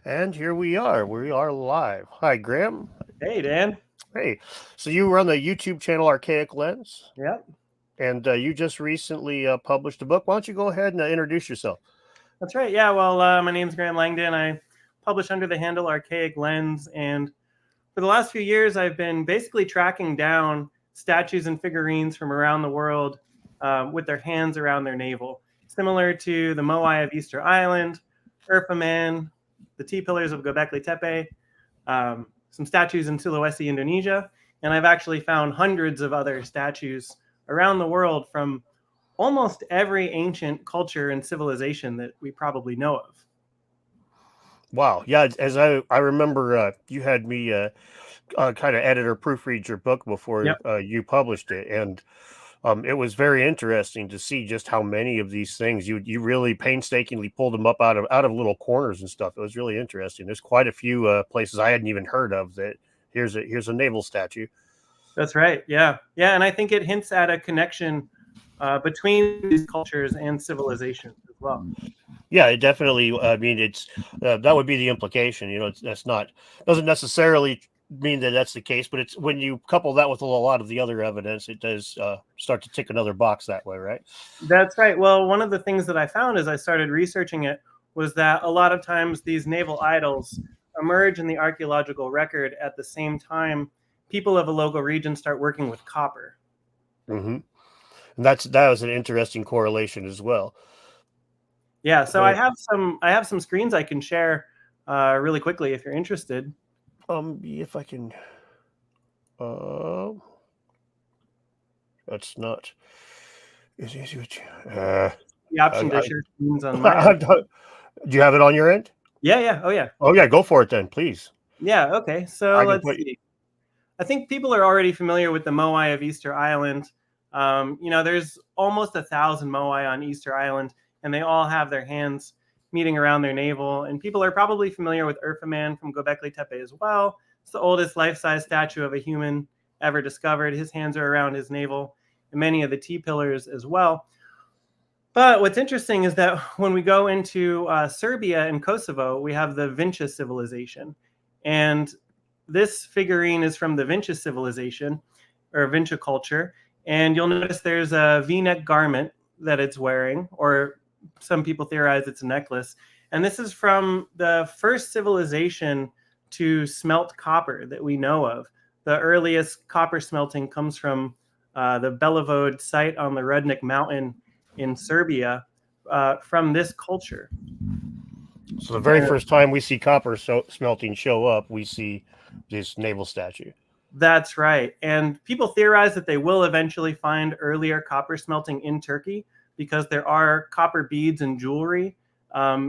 And here we are. We are live. Hi, Graham. Hey, Dan. Hey. So you run the YouTube channel Archaic Lens, Yep, and you just recently published a book. Why don't you go ahead and introduce yourself? that's right. Yeah, well, my name's Graham Langdon. I publish under the handle Archaic Lens, and for the last few years, I've been basically tracking down statues and figurines from around the world with their hands around their navel, similar to the Moai of Easter Island, Urfa Man, the T-pillars of Göbekli Tepe, some statues in Sulawesi, Indonesia, and I've actually found hundreds of other statues around the world from almost every ancient culture and civilization that we probably know of. Wow. Yeah, as I remember, you had me kind of edit or proofread your book before Yep, you published it, and it was very interesting to see just how many of these things you really painstakingly pulled them up out of little corners and stuff. It was really interesting. There's quite a few places I hadn't even heard of that. Here's a naval statue. that's right. Yeah, yeah, and I think it hints at a connection between these cultures and civilizations as well. Yeah, it definitely. I mean, it's that would be the implication. That's not doesn't necessarily mean that that's the case, but it's when you couple that with a lot of the other evidence, it does start to tick another box that way, right? That's right. Well, one of the things that I found as I started researching it was that a lot of times these naval idols emerge in the archaeological record at the same time people of a local region start working with copper. Hmm. And that was an interesting correlation as well. Yeah, so Uh, I have some screens I can share really quickly if you're interested. if I can, uh, that's not. Uh, The option to I, share screens on my end. do you have it on your end? Yeah, yeah, oh yeah. Oh yeah, go for it then, please. Yeah, okay. So I can let's put. see. I think people are already familiar with the Moai of Easter Island. There's almost 1,000 Moai on Easter Island, and they all have their hands meeting around their navel. And people are probably familiar with Urfa Man from Göbekli Tepe as well. It's the oldest life-size statue of a human ever discovered. His hands are around his navel, and many of the T-pillars as well. But what's interesting is that when we go into Serbia and Kosovo, we have the Vinča civilization. And this figurine is from the Vinča civilization or Vinča culture. And you'll notice there's a V-neck garment that it's wearing, or some people theorize it's a necklace. And this is from the first civilization to smelt copper that we know of. The earliest copper smelting comes from the Belivode site on the Rudnik Mountain in Serbia from this culture. So the very first time we see copper smelting show up, we see this naval statue. That's right. And people theorize that they will eventually find earlier copper smelting in Turkey because there are copper beads and jewelry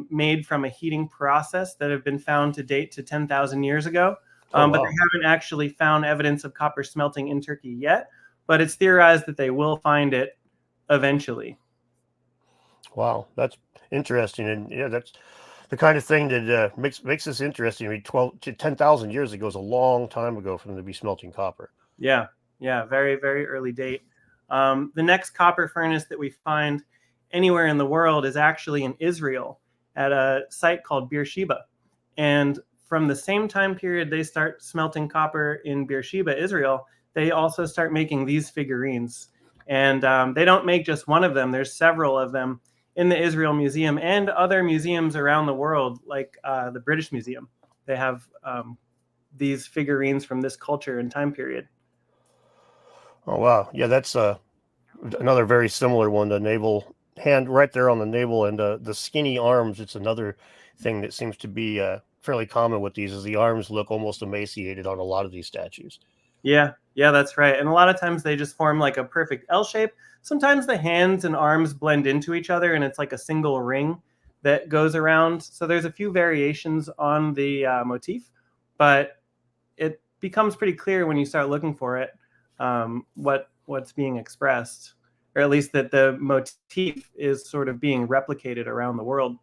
made from a heating process that have been found to date to 10,000 years ago. Wow. But they haven't actually found evidence of copper smelting in Turkey yet. But it's theorized that they will find it eventually. Wow, that's interesting, and yeah, that's the kind of thing that makes this interesting. I mean, 12 to 10,000 years ago is a long time ago for them to be smelting copper. Yeah, very, very early date. The next copper furnace that we find anywhere in the world is actually in Israel at a site called Beersheba. And from the same time period they start smelting copper in Beersheba, Israel, they also start making these figurines. And they don't make just one of them. There's several of them in the Israel Museum and other museums around the world, like the British Museum. They have these figurines from this culture and time period. Oh wow, yeah, that's another very similar one. The naval hand right there on the navel, and the skinny arms. It's another thing that seems to be fairly common with these. Is the arms look almost emaciated on a lot of these statues. Yeah, that's right. And a lot of times they just form like a perfect L shape. Sometimes the hands and arms blend into each other and it's like a single ring that goes around. So there's a few variations on the motif, but it becomes pretty clear when you start looking for it what's being expressed, or at least that the motif is sort of being replicated around the world.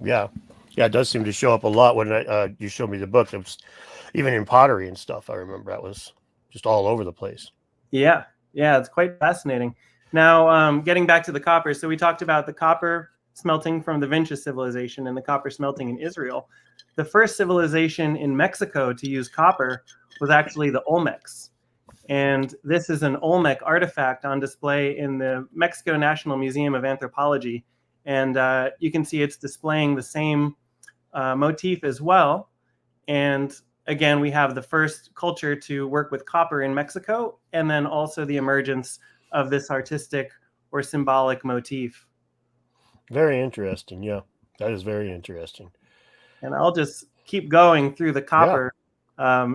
Yeah, it does seem to show up a lot when you showed me the book. It was even in pottery and stuff. I remember that was just all over the place. Yeah, it's quite fascinating. Now, getting back to the copper. So we talked about the copper smelting from the Vinci civilization and the copper smelting in Israel. The first civilization in Mexico to use copper was actually the Olmecs. And this is an Olmec artifact on display in the Mexico National Museum of Anthropology. And you can see it's displaying the same motif as well. And again, we have the first culture to work with copper in Mexico, and then also the emergence of this artistic or symbolic motif. Very interesting. Yeah, that is very interesting. And I'll just keep going through the copper,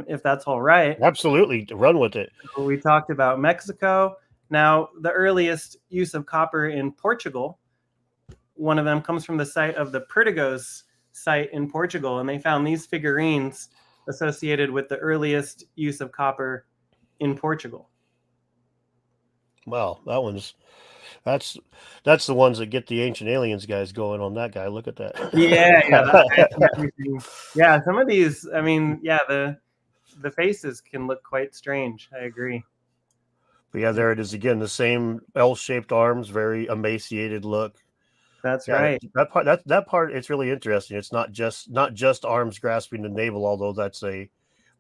if that's all right. Absolutely. Run with it. We talked about Mexico. Now, the earliest use of copper in Portugal, one of them comes from the site of the Perdigos site in Portugal, and they found these figurines associated with the earliest use of copper in Portugal. Wow, that's the ones that get the Ancient Aliens guys going on that guy. Look at that. Yeah, some of these, I mean, yeah, the faces can look quite strange. I agree. But yeah, there it is again, the same L-shaped arms, very emaciated look. That's right. That part, it's really interesting. It's not just arms grasping the navel, although that's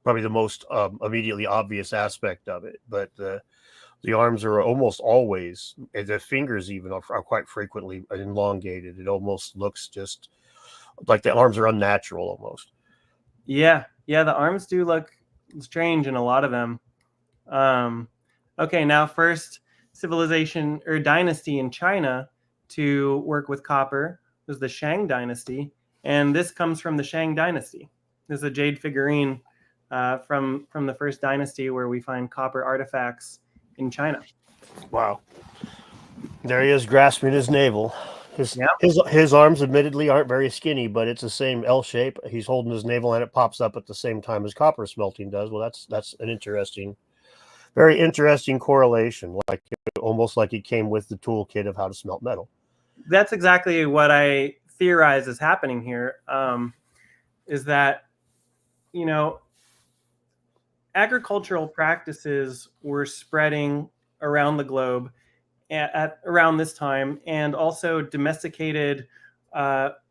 probably the most immediately obvious aspect of it. But the arms are almost always, the fingers even are quite frequently elongated. It almost looks just like the arms are unnatural almost. Yeah, the arms do look strange in a lot of them. Okay, now first civilization or dynasty in China to work with copper was the Shang dynasty, and this comes from the Shang dynasty. This is a jade figurine from the first dynasty where we find copper artifacts in China. Wow. There he is grasping his navel. His arms admittedly aren't very skinny, but it's the same L shape. He's holding his navel and it pops up at the same time as copper smelting does. Well, that's an very interesting correlation, almost like it came with the toolkit of how to smelt metal. That's exactly what I theorize is happening here. Is that, agricultural practices were spreading around the globe at around this time, and also domesticated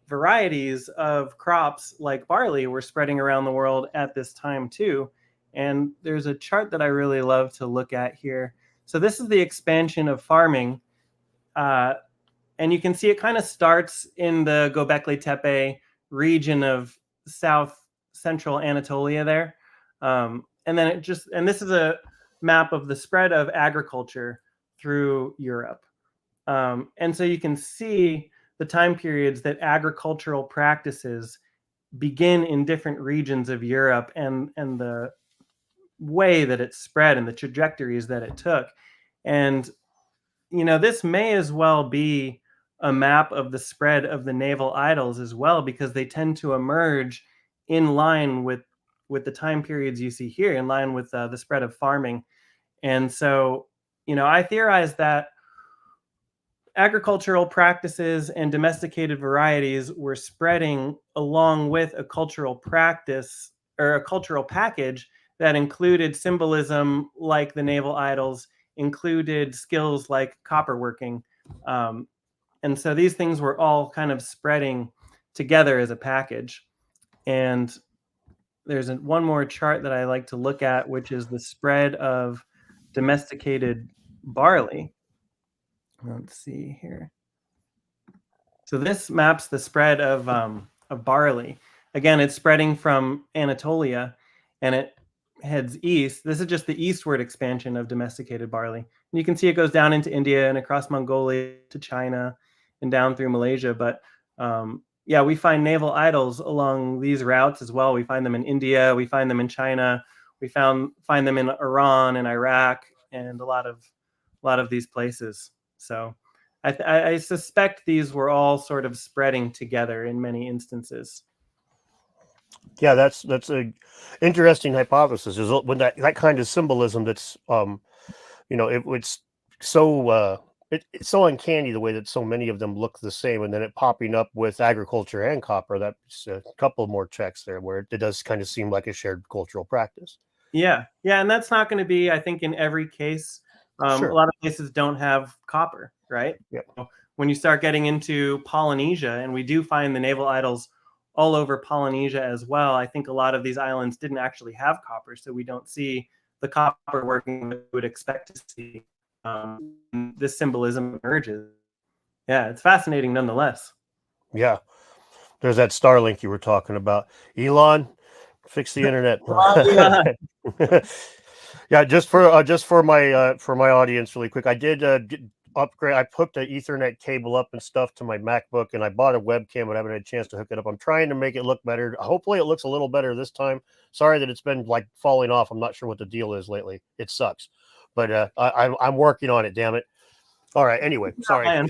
varieties of crops like barley were spreading around the world at this time too. And there's a chart that I really love to look at here. So this is the expansion of farming. And you can see it kind of starts in the Göbekli Tepe region of south central Anatolia there. And then this is a map of the spread of agriculture through Europe. And so you can see the time periods that agricultural practices begin in different regions of Europe, and the way that it spread and the trajectories that it took. And, this may as well be a map of the spread of the naval idols as well, because they tend to emerge in line with the time periods you see here, in line with the spread of farming. And so, I theorize that agricultural practices and domesticated varieties were spreading along with a cultural practice or a cultural package that included symbolism like the naval idols, included skills like copper working. And so these things were all kind of spreading together as a package. And there's one more chart that I like to look at, which is the spread of domesticated barley. Let's see here. So this maps the spread of barley. Again, it's spreading from Anatolia, and it heads east. This is just the eastward expansion of domesticated barley. And you can see it goes down into India and across Mongolia to China and down through Malaysia. But we find naval idols along these routes as well. We find them in India. We find them in China. We find them in Iran and Iraq and a lot of these places. So I suspect these were all sort of spreading together in many instances. Yeah, that's a interesting hypothesis. Is when that kind of symbolism that's it's so it's so uncanny the way that so many of them look the same, and then it popping up with agriculture and copper. That's a couple more checks there where it does kind of seem like a shared cultural practice. Yeah, and that's not going to be, I think, in every case. Sure. A lot of places don't have copper, right? Yeah. when you start getting into Polynesia, and we do find the naval idols all over Polynesia as well, I think a lot of these islands didn't actually have copper, so we don't see the copper working that we would expect to see. This symbolism emerges. Yeah, it's fascinating nonetheless. Yeah. There's that Starlink you were talking about. Elon, fix the internet. Yeah, just for my audience, really quick. I did upgrade. I hooked an Ethernet cable up and stuff to my MacBook, and I bought a webcam, but I haven't had a chance to hook it up. I'm trying to make it look better. Hopefully, it looks a little better this time. Sorry that it's been like falling off. I'm not sure what the deal is lately. It sucks, but I'm working on it. Damn it. All right. Anyway, sorry.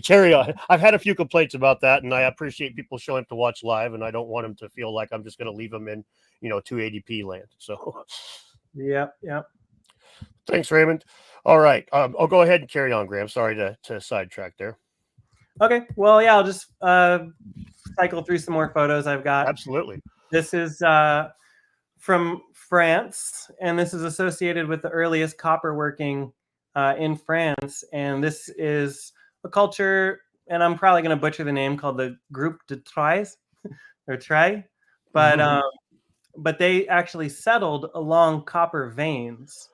Carry on. I've had a few complaints about that, and I appreciate people showing up to watch live, and I don't want them to feel like I'm just going to leave them in, 280p land. So, Yep. thanks, Raymond. All right. I'll go ahead and carry on, Graham. Sorry to sidetrack there. Okay. Well, yeah, I'll just cycle through some more photos I've got. Absolutely. This is from France, and this is associated with the earliest copper working in France. And this is a culture, and I'm probably going to butcher the name, called the Groupe de Trais or Trai, but they actually settled along copper veins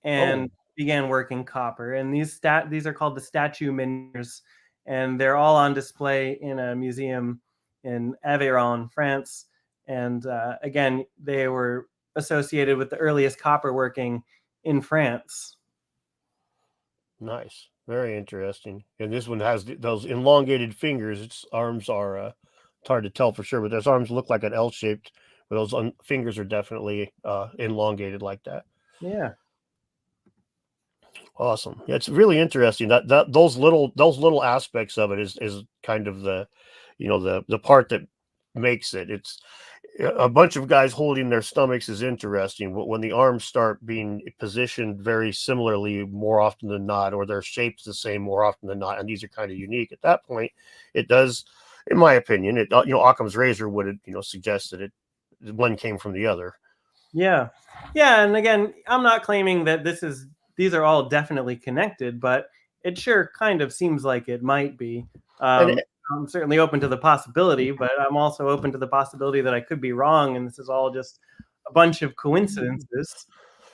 and began working copper. And these are called the statue miniatures, and they're all on display in a museum in Aveyron, France. And again, they were associated with the earliest copper working in France. Nice. Very interesting. And this one has those elongated fingers. Its arms are, it's hard to tell for sure, but those arms look like an L-shaped, but those fingers are definitely elongated like that. Yeah. Awesome. Yeah, it's really interesting that those little aspects of it is kind of the part that makes it. It's a bunch of guys holding their stomachs is interesting, but when the arms start being positioned very similarly more often than not, or their shapes the same more often than not, and these are kind of unique at that point, it does, in my opinion, Occam's razor would suggest that one came from the other. Yeah. And again, I'm not claiming that these are all definitely connected, but it sure kind of seems like it might be. I'm certainly open to the possibility, but I'm also open to the possibility that I could be wrong, and this is all just a bunch of coincidences.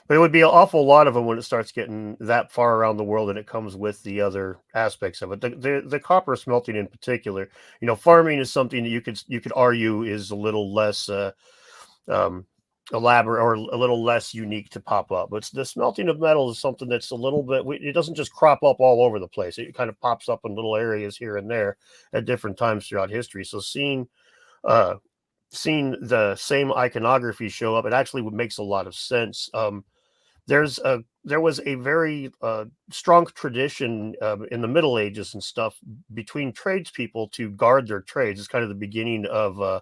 But it would be an awful lot of them when it starts getting that far around the world, and it comes with the other aspects of it. The copper smelting in particular, farming is something that you could argue is a little less elaborate or a little less unique to pop up. But the smelting of metal is something that's a little bit, it doesn't just crop up all over the place. It kind of pops up in little areas here and there at different times throughout history. So seeing the same iconography show up, it actually makes a lot of sense. There was a very strong tradition in the Middle Ages and stuff between tradespeople to guard their trades. It's kind of the beginning of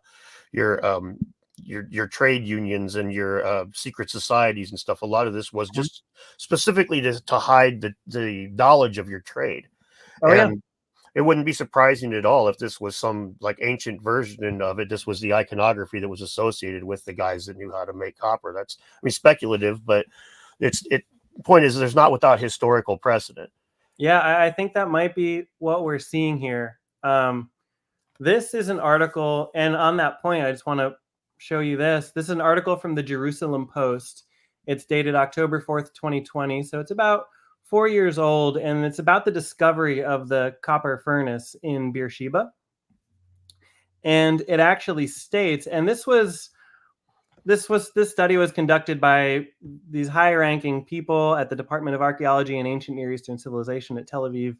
your trade unions and your secret societies and stuff. A lot of this was just specifically to hide the knowledge of your trade. It wouldn't be surprising at all if this was some like ancient version of it. This was the iconography that was associated with the guys that knew how to make copper. That's, speculative, but point is there's not without historical precedent. Yeah, I think that might be what we're seeing here. This is an article, and on that point, I just want to show you this. This is an article from the Jerusalem Post. It's dated October 4th, 2020. So it's about 4 years old, and it's about the discovery of the copper furnace in Beersheba. And it actually states, and this study was conducted by these high-ranking people at the Department of Archaeology and Ancient Near Eastern Civilization at Tel Aviv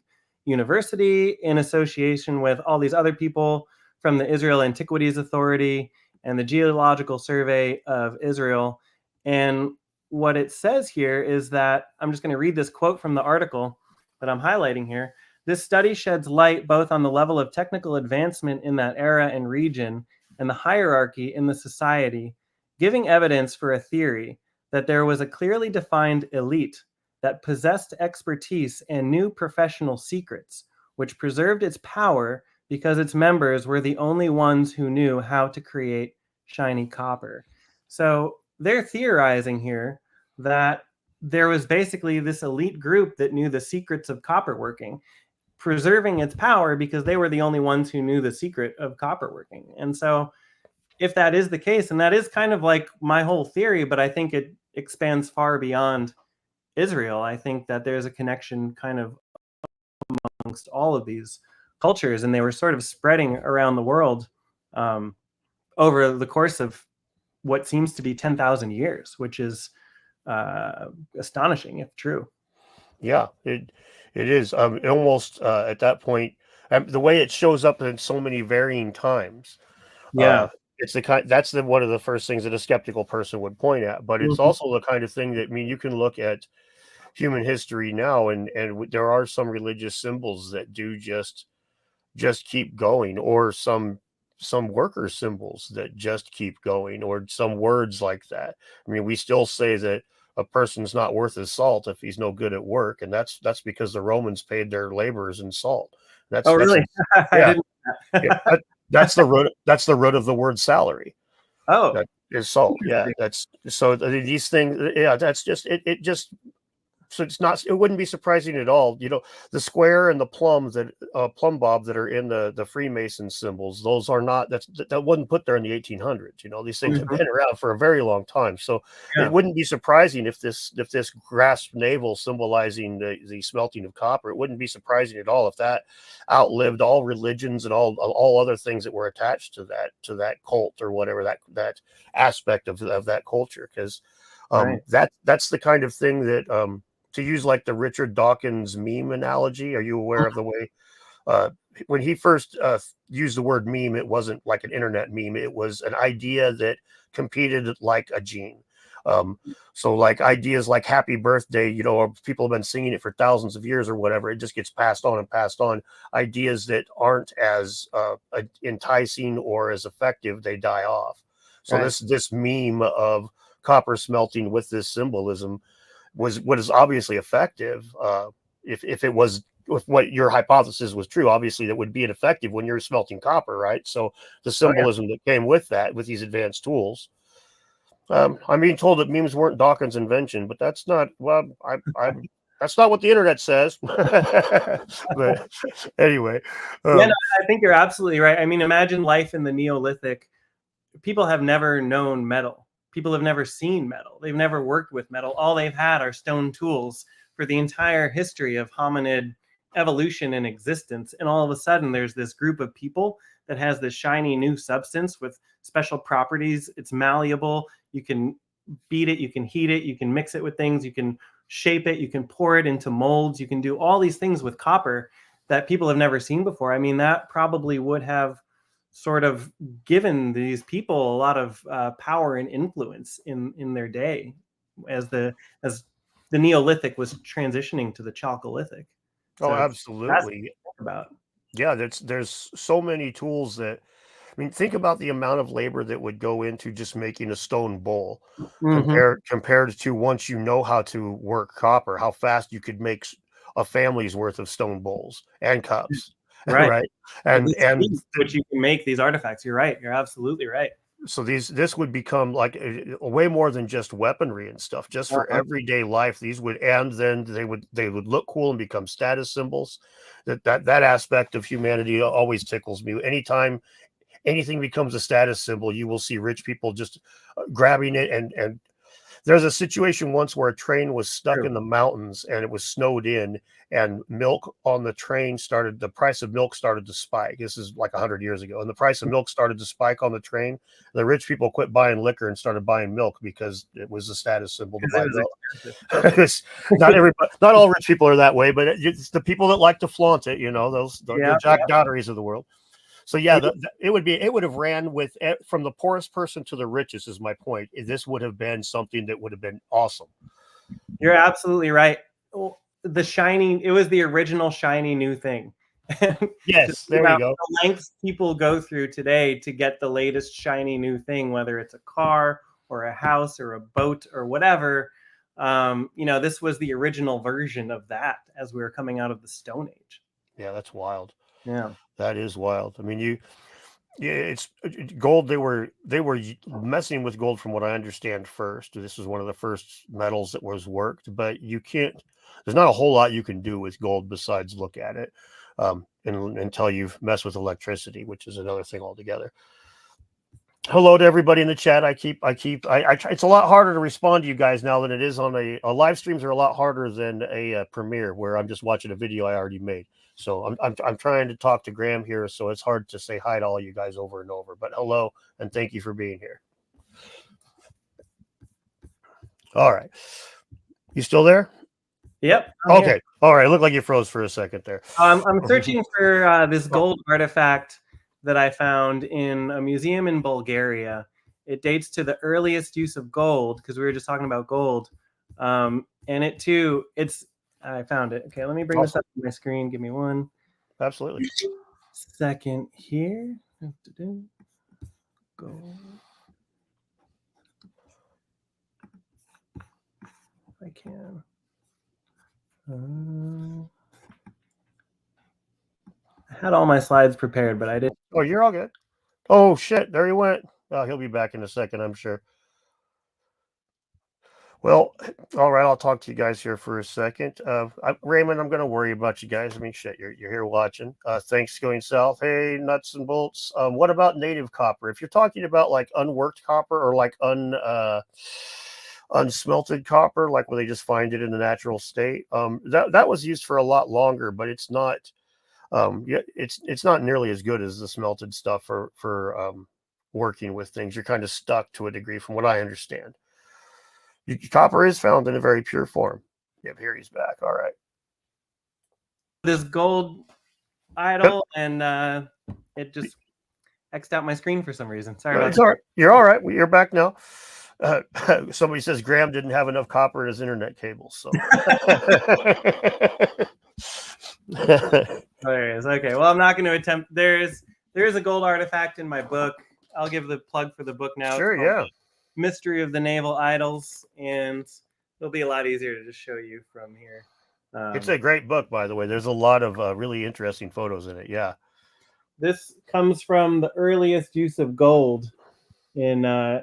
University, in association with all these other people from the Israel Antiquities Authority and the Geological Survey of Israel. And what it says here is that, I'm just going to read this quote from the article that I'm highlighting here. This study sheds light both on the level of technical advancement in that era and region and the hierarchy in the society, giving evidence for a theory that there was a clearly defined elite that possessed expertise and knew professional secrets, which preserved its power because its members were the only ones who knew how to create shiny copper. So they're theorizing here that there was basically this elite group that knew the secrets of copper working. preserving its power because they were the only ones who knew the secret of copper working. And so if that is the case, and that is kind of like my whole theory, but I think it expands far beyond Israel. I think that there's a connection kind of amongst all of these cultures, and they were sort of spreading around the world over the course of what seems to be 10,000 years, which is astonishing if true. Yeah, it is. Almost at that point, the way it shows up in so many varying times. Yeah. It's the kind that's the one of the first things that a skeptical person would point at. But it's Mhm. also the kind of thing that, I mean, you can look at human history now, and there are some religious symbols that do just keep going, or some worker symbols that just keep going, or some words like that. I mean, we still say that a person's not worth his salt if he's no good at work, and that's because the Romans paid their laborers in salt. Oh, That's really? I yeah, didn't. yeah, that's the root. That's the root of the word salary. Oh, That is salt. Yeah, interesting. that's so. These things. Yeah, that's just it. It just so it's not. It wouldn't be surprising at all. You know, the square and the plums that plumb bob that are in the Freemason symbols. Those are not. That wasn't put there in the 1800s. You know, these things have Mhm. been around for a very long time. So it Yeah. wouldn't be surprising if this grasped navel symbolizing the smelting of copper. It wouldn't be surprising at all if that outlived all religions and all other things that were attached to that cult or whatever that aspect of that culture. Because Right. that's the kind of thing that to use like the Richard Dawkins meme analogy. Are you aware of the way uh, when he first used the word meme, it wasn't like an internet meme. It was an idea that competed like a gene. Um, so like ideas like happy birthday, you know, or people have been singing it for thousands of years or whatever. It just gets passed on and passed on. Ideas that aren't as enticing or as effective, they die off. So Right. this meme of copper smelting with this symbolism was what is obviously effective. If it was, if what your hypothesis was true, obviously that would be ineffective when you're smelting copper, right? So the Oh, yeah. symbolism that came with that, with these advanced tools. I'm being told that memes weren't Dawkins' invention, but that's not, well, I that's not what the internet says. But anyway, Yeah, no, um, I think you're absolutely right. I mean, imagine life in the Neolithic. People have never known metal. People have never seen metal. They've never worked with metal. All they've had are stone tools for the entire history of hominid evolution and existence. And all of a sudden, there's this group of people that has this shiny new substance with special properties. It's malleable. You can beat it, you can heat it, you can mix it with things, you can shape it, you can pour it into molds, you can do all these things with copper that people have never seen before. I mean, that probably would have sort of given these people a lot of power and influence in their day as the Neolithic was transitioning to the Chalcolithic. oh, So it's fascinating absolutely. to think about. Yeah, there's so many tools that, I mean, think about the amount of labor that would go into just making a stone bowl Hmm. compared to once you know how to work copper, how fast you could make a family's worth of stone bowls and cups, Right. right? At the And speed which you can make these artifacts. You're right. You're absolutely right. so this would become like way more than just weaponry and stuff, just for Uh-huh. everyday life. These would, and then they would look cool and become status symbols. That aspect of humanity always tickles me. Anytime anything becomes a status symbol, you will see rich people just grabbing it. And there's a situation once where a train was stuck True. in the mountains and it was snowed in, and milk on the train started, the price of milk started to spike. This is like 100 years ago. And the price of milk started to spike on the train. The rich people quit buying liquor and started buying milk because it was a status symbol to Because it buy was milk. expensive. Not everybody, not all rich people are that way, but it's the people that like to flaunt it, you know, the Yeah. Jack Dotteries of the world. So yeah, Yeah. it would have ran with from the poorest person to the richest is my point. This would have been something that would have been awesome. You're absolutely right. Well, the shiny, it was the original shiny new thing. And to Yes, think there you about go. the lengths people go through today to get the latest shiny new thing, whether it's a car or a house or a boat or whatever. This was the original version of that as we were coming out of the Stone Age. Yeah, that's wild. Yeah. That is wild. I mean, yeah, it's gold. They were messing with gold from what I understand first. This was one of the first metals that was worked, but you can't. There's not a whole lot you can do with gold besides look at it. until you've messed with electricity, which is another thing altogether. Hello to everybody in the chat. I try, it's a lot harder to respond to you guys now than it is on a live streams are a lot harder than a premiere where I'm just watching a video I already made. So I'm trying to talk to Graham here, so it's hard to say hi to all you guys over and over. But hello and thank you for being here. All right, you still there? Yep. Okay. Here. All right. Looked like you froze for a second there. I'm searching for this gold artifact that I found in a museum in Bulgaria. It dates to the earliest use of gold because we were just talking about gold. And it too, I found it. Okay, let me bring this up to my screen. Give me one. Absolutely. Second here. Gold. If I can. I had all my slides prepared, but I didn't. Oh, you're all good. Oh, shit. There he went. Oh, he'll be back in a second, I'm sure. Well, all right. I'll talk to you guys here for a second. Raymond, I'm going to worry about you guys. I mean, shit, you're here watching. Thanks going south. Hey, nuts and bolts. What about native copper? If you're talking about like unworked copper or like unsmelted copper, like where they just find it in the natural state, that was used for a lot longer, but it's not. It's not nearly as good as the smelted stuff for working with things. You're kind of stuck to a degree, from what I understand. Copper is found in a very pure form. Yep, here he's back. All right. This gold idol, and it just X'd out my screen for some reason. Sorry about that. All right. You're all right. You're back now. Somebody says Graham didn't have enough copper in his internet cable, so. There it is. Okay. Well, I'm not going to attempt. There is a gold artifact in my book. I'll give the plug for the book now. Sure. Yeah. Mystery of the Naval Idols, and it'll be a lot easier to just show you from here. It's a great book, by the way. There's a lot of really interesting photos in it. Yeah. This comes from the earliest use of gold in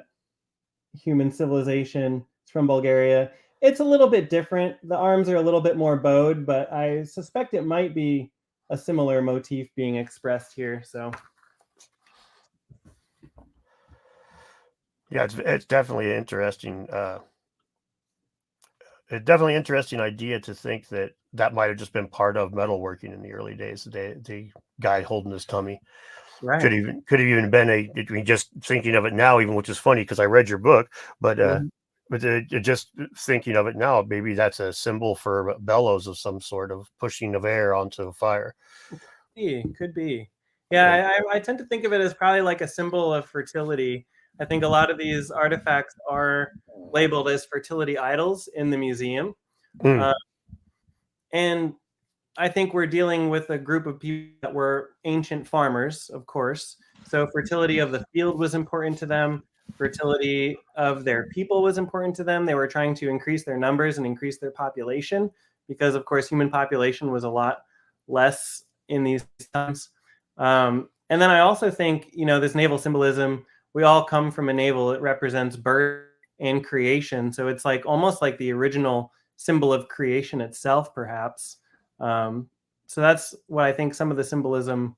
human civilization. It's from Bulgaria. It's a little bit different. The arms are a little bit more bowed, but I suspect it might be a similar motif being expressed here. So. Yeah, it's definitely interesting. It's definitely an interesting idea to think that might have just been part of metalworking in the early days. The guy holding his tummy, right? Could have even been just thinking of it now, even, which is funny because I read your book, but just thinking of it now, maybe that's a symbol for bellows of some sort of pushing of air onto a fire. Could be. Yeah, I tend to think of it as probably like a symbol of fertility. I think a lot of these artifacts are labeled as fertility idols in the museum. And I think we're dealing with a group of people that were ancient farmers, of course. So fertility of the field was important to them. Fertility of their people was important to them. They were trying to increase their numbers and increase their population because, of course, human population was a lot less in these times. And then I also think, this naval symbolism, we all come from a navel. It represents birth and creation. So it's like almost like the original symbol of creation itself, perhaps. So that's what I think some of the symbolism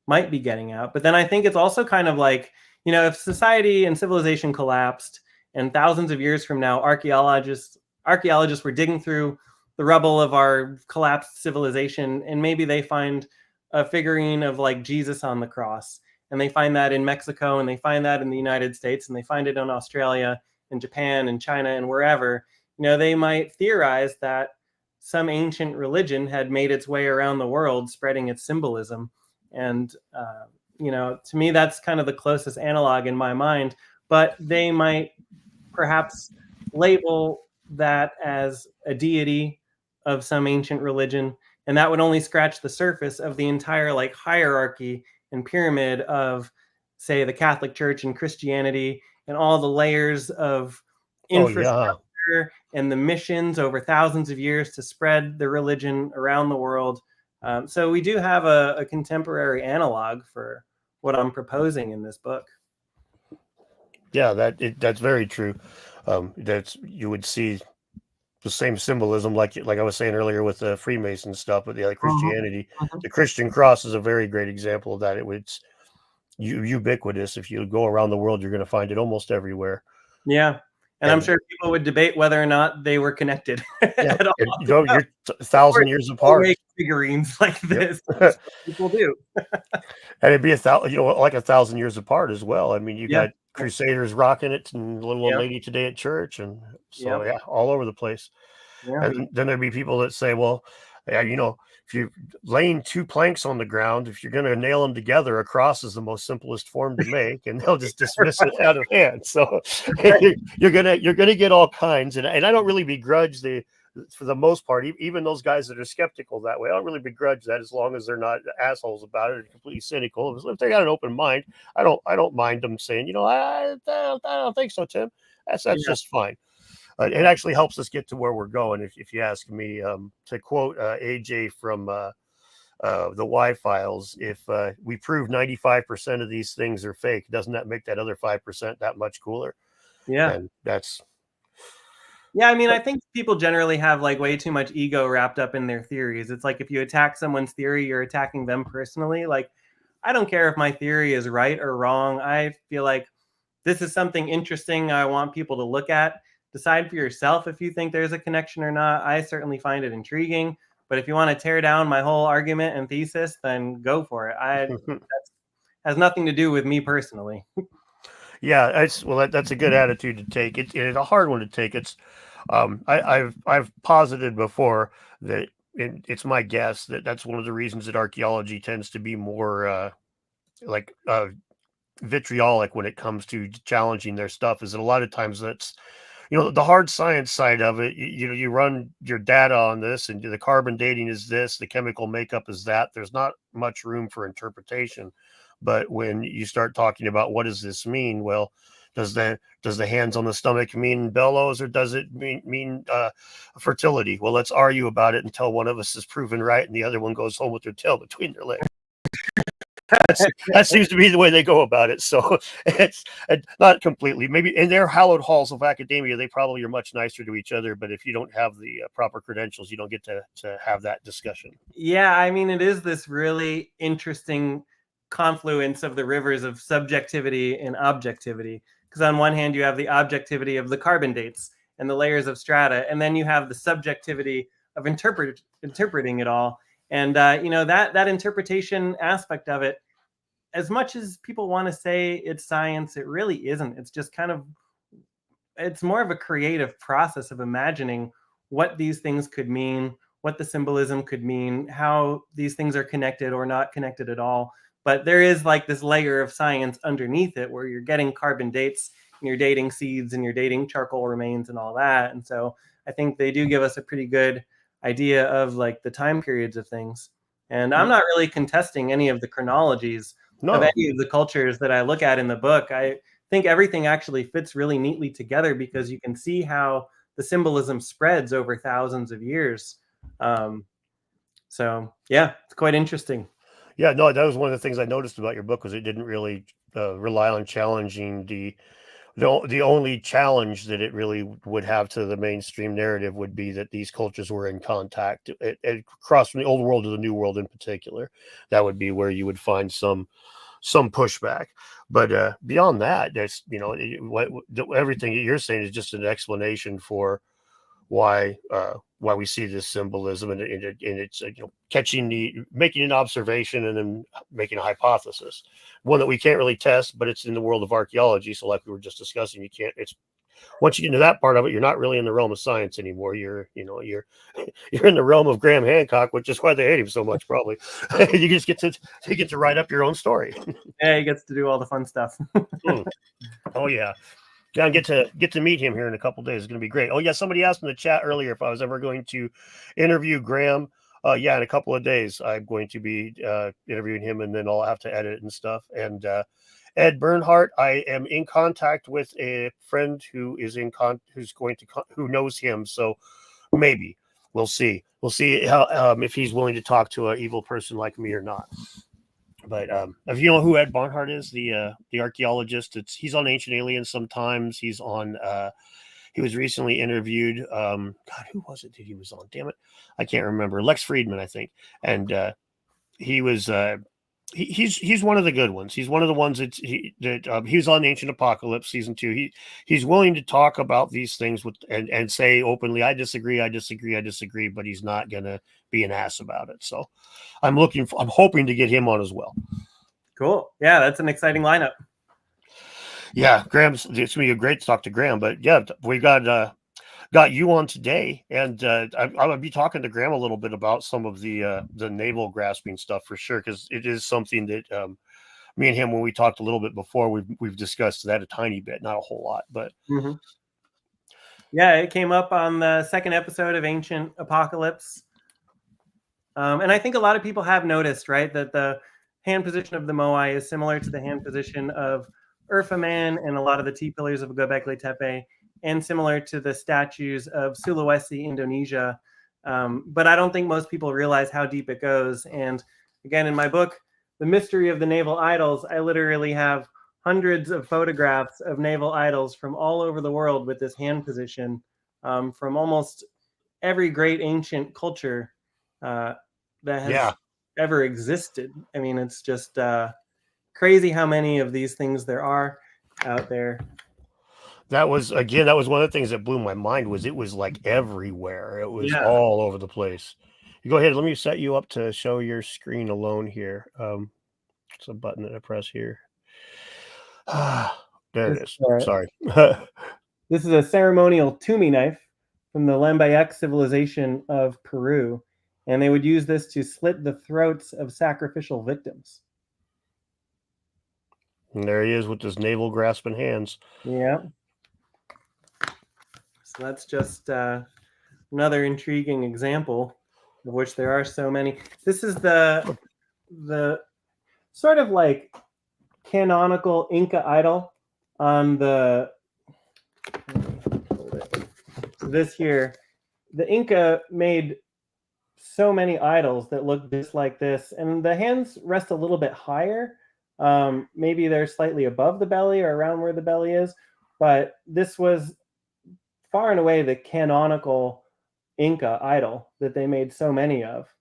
might be getting at. But then I think it's also kind of like, if society and civilization collapsed and thousands of years from now, archaeologists were digging through the rubble of our collapsed civilization, and maybe they find a figurine of like Jesus on the cross. And they find that in Mexico, and they find that in the United States, and they find it in Australia and Japan and China and wherever. They might theorize that some ancient religion had made its way around the world, spreading its symbolism. And, to me, that's kind of the closest analog in my mind. But they might perhaps label that as a deity of some ancient religion. And that would only scratch the surface of the entire like hierarchy and pyramid of, say, the Catholic Church and Christianity and all the layers of infrastructure and the missions over thousands of years to spread the religion around the world. So we do have a contemporary analog for what I'm proposing in this book. Yeah, that's very true. You would see the same symbolism, like I was saying earlier with the Freemason stuff, but the Mhm, Christianity, mhm. the Christian cross is a very great example of that. It's ubiquitous. If you go around the world, you're going to find it almost everywhere. Yeah, and I'm And sure people would debate whether or not they were connected yeah, at all. and you're a Of course, thousand years people apart. make figurines like Yep. this. That's what people do. And it'd be like 1,000 years apart as well. I mean, you Yeah, got Crusaders rocking it, and little old yeah, lady today at church, and yeah, so yeah, all over the place. yeah. And then there'd be people that say, well, yeah, if you're laying two planks on the ground, if you're going to nail them together, a cross is the most simplest form to make, and they'll just dismiss it out of hand. So Right. you're gonna get all kinds, and I don't really begrudge for the most part, even those guys that are skeptical that way. I don't really begrudge that as long as they're not assholes about it or completely cynical. If they got an open mind, I don't mind them saying, I don't think so, Tim. That's Yeah, just fine. It yeah, actually helps us get to where we're going, if you ask me. To quote AJ from the Y files, if we prove 95% of these things are fake, doesn't that make that other 5% that much cooler? yeah. And that's Yeah, I mean, I think people generally have like way too much ego wrapped up in their theories. It's like if you attack someone's theory, you're attacking them personally. Like, I don't care if my theory is right or wrong. I feel like this is something interesting I want people to look at. Decide for yourself if you think there's a connection or not. I certainly find it intriguing, but if you want to tear down my whole argument and thesis, then go for it. That has nothing to do with me personally. yeah, that's a good attitude to take. It's a hard one to take. I've posited before that it's my guess that that's one of the reasons that archaeology tends to be more like vitriolic when it comes to challenging their stuff, is that a lot of times that's the hard science side of it. You run your data on this, and the carbon dating is this, the chemical makeup is that. There's not much room for interpretation. But when you start talking about what does this mean, well, does the hands on the stomach mean bellows, or does it mean fertility? Well, let's argue about it until one of us is proven right and the other one goes home with their tail between their legs. That seems to be the way they go about it. So it's not completely. Maybe in their hallowed halls of academia, they probably are much nicer to each other. But if you don't have the proper credentials, you don't get to have that discussion. Yeah, I mean, it is this really interesting confluence of the rivers of subjectivity and objectivity. Because on one hand, you have the objectivity of the carbon dates and the layers of strata, and then you have the subjectivity of interpreting it all. And that interpretation aspect of it, as much as people want to say it's science, it really isn't. It's just kind of it's more of a creative process of imagining what these things could mean, what the symbolism could mean, how these things are connected or not connected at all. But there is like this layer of science underneath it where you're getting carbon dates and you're dating seeds and you're dating charcoal remains and all that. And so I think they do give us a pretty good idea of like the time periods of things. And I'm not really contesting any of the chronologies of No, any of the cultures that I look at in the book. I think everything actually fits really neatly together because you can see how the symbolism spreads over thousands of years. Um, so yeah, it's quite interesting. yeah, no, that was one of the things I noticed about your book, was it didn't really rely on challenging the only challenge that it really would have to the mainstream narrative would be that these cultures were in contact across from the old world to the new world in particular. That would be where you would find some pushback. But beyond that, that's everything that you're saying is just an explanation for why we see this symbolism, and it's making an observation and then making a hypothesis, one that we can't really test, but it's in the world of archaeology. So like we were just discussing, you can't it's once you get into that part of it, you're not really in the realm of science anymore. You're in the realm of Graham Hancock, which is why they hate him so much, probably. You get to write up your own story. Yeah, he gets to do all the fun stuff. Hmm. Oh yeah. Yeah, and get to meet him here in a couple days. It's going to be great. Oh yeah, somebody asked in the chat earlier if I was ever going to interview Graham. Yeah, in a couple of days I'm going to be interviewing him, and then I'll have to edit and stuff. And Ed Bernhardt, I am in contact with a friend who knows him. So maybe we'll see. We'll see how if he's willing to talk to an evil person like me or not. But if you know who Ed Barnhart is, the archaeologist, he's on Ancient Aliens sometimes. He's on he was recently interviewed. God, who was it that he was on? Damn it, I can't remember. Lex Friedman, I think, and he was. He's one of the good ones. He's one of the ones that he was on Ancient Apocalypse season 2. He's willing to talk about these things with and say openly, I disagree, but he's not gonna be an ass about it. So I'm hoping to get him on as well. Cool. Yeah, that's an exciting lineup. Yeah, it's gonna be a great to talk to Graham. But yeah, we got you on today, and I'll be talking to Graham a little bit about some of the naval grasping stuff for sure, because it is something that me and him, when we talked a little bit before, we've discussed that a tiny bit, not a whole lot, but yeah, it came up on the second episode of Ancient Apocalypse, and I think a lot of people have noticed, right, that the hand position of the Moai is similar to the hand position of Urfaman and a lot of the T-pillars of Göbekli Tepe, and similar to the statues of Sulawesi, Indonesia. But I don't think most people realize how deep it goes. And again, in my book, The Mystery of the Naval Idols, I literally have hundreds of photographs of naval idols from all over the world with this hand position, from almost every great ancient culture that has ever existed. I mean, it's just crazy how many of these things there are out there. That was one of the things that blew my mind. Was it was like everywhere. It was all over the place. You go ahead. Let me set you up to show your screen alone here. It's a button that I press here. There it is. Sorry. This is a ceremonial Tumi knife from the Lambayeque civilization of Peru, and they would use this to slit the throats of sacrificial victims. And there he is with his navel grasping hands. Yeah. So that's just another intriguing example, of which there are so many. This is the sort of like canonical Inca idol on the this here. The Inca made so many idols that look just like this, and the hands rest a little bit higher. Maybe they're slightly above the belly or around where the belly is, but this was far and away the canonical Inca idol that they made so many of.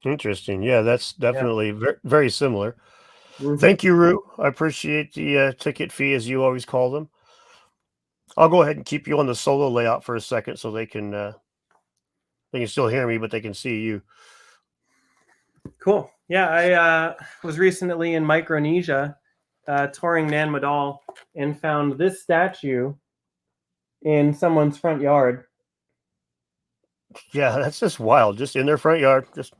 Interesting. Yeah, that's definitely very, very similar. Thank you, Rue. I appreciate the ticket fee, as you always call them. I'll go ahead and keep you on the solo layout for a second so they can still hear me, but they can see you. Cool. Yeah, I was recently in Micronesia touring Nan Madol and found this statue in someone's front yard. Yeah, that's just wild. Just in their front yard. Just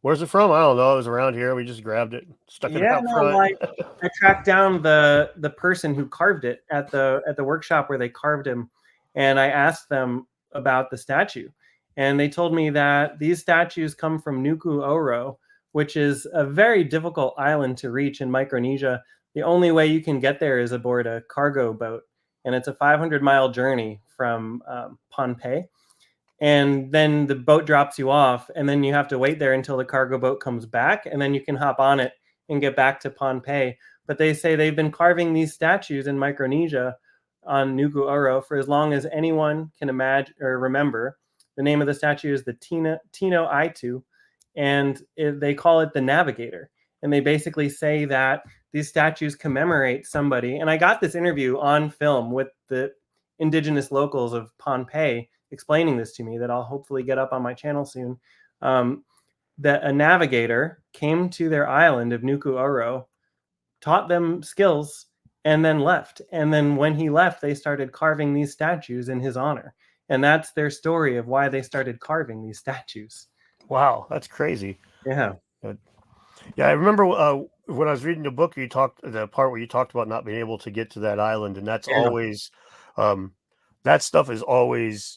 where's it from? I don't know. It was around here. We just grabbed it, stuck it out front. I tracked down the person who carved it at the workshop where they carved him, and I asked them about the statue, and they told me that these statues come from Nuku Oro, which is a very difficult island to reach in Micronesia. The only way you can get there is aboard a cargo boat, and it's a 500-mile journey from Pohnpei. And then the boat drops you off, and then you have to wait there until the cargo boat comes back, and then you can hop on it and get back to Pohnpei. But they say they've been carving these statues in Micronesia on Nuku Oro for as long as anyone can imagine or remember. The name of the statue is the Tino Aitu, and they call it the Navigator. And they basically say that these statues commemorate somebody. And I got this interview on film with the indigenous locals of Pohnpei explaining this to me, that I'll hopefully get up on my channel soon, that a navigator came to their island of Nuku Oro, taught them skills, and then left. And then when he left, they started carving these statues in his honor. And that's their story of why they started carving these statues. Wow, that's crazy. Yeah. Yeah, I remember when I was reading the book, the part where you talked about not being able to get to that island, and that's always that stuff is always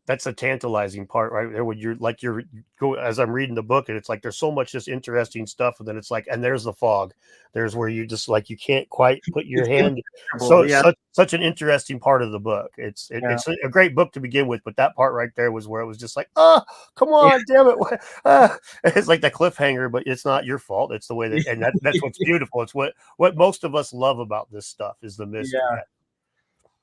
that's a tantalizing part right there when you're as I'm reading the book, and it's like there's so much just interesting stuff, and then it's like, and there's the fog, there's where you just like you can't quite put your hand. Such an interesting part of the book. It's a great book to begin with, but that part right there was where it was just like, oh, come on, damn it. It's like the cliffhanger, but it's not your fault. It's the way that's what's beautiful. It's what most of us love about this stuff is the mystery.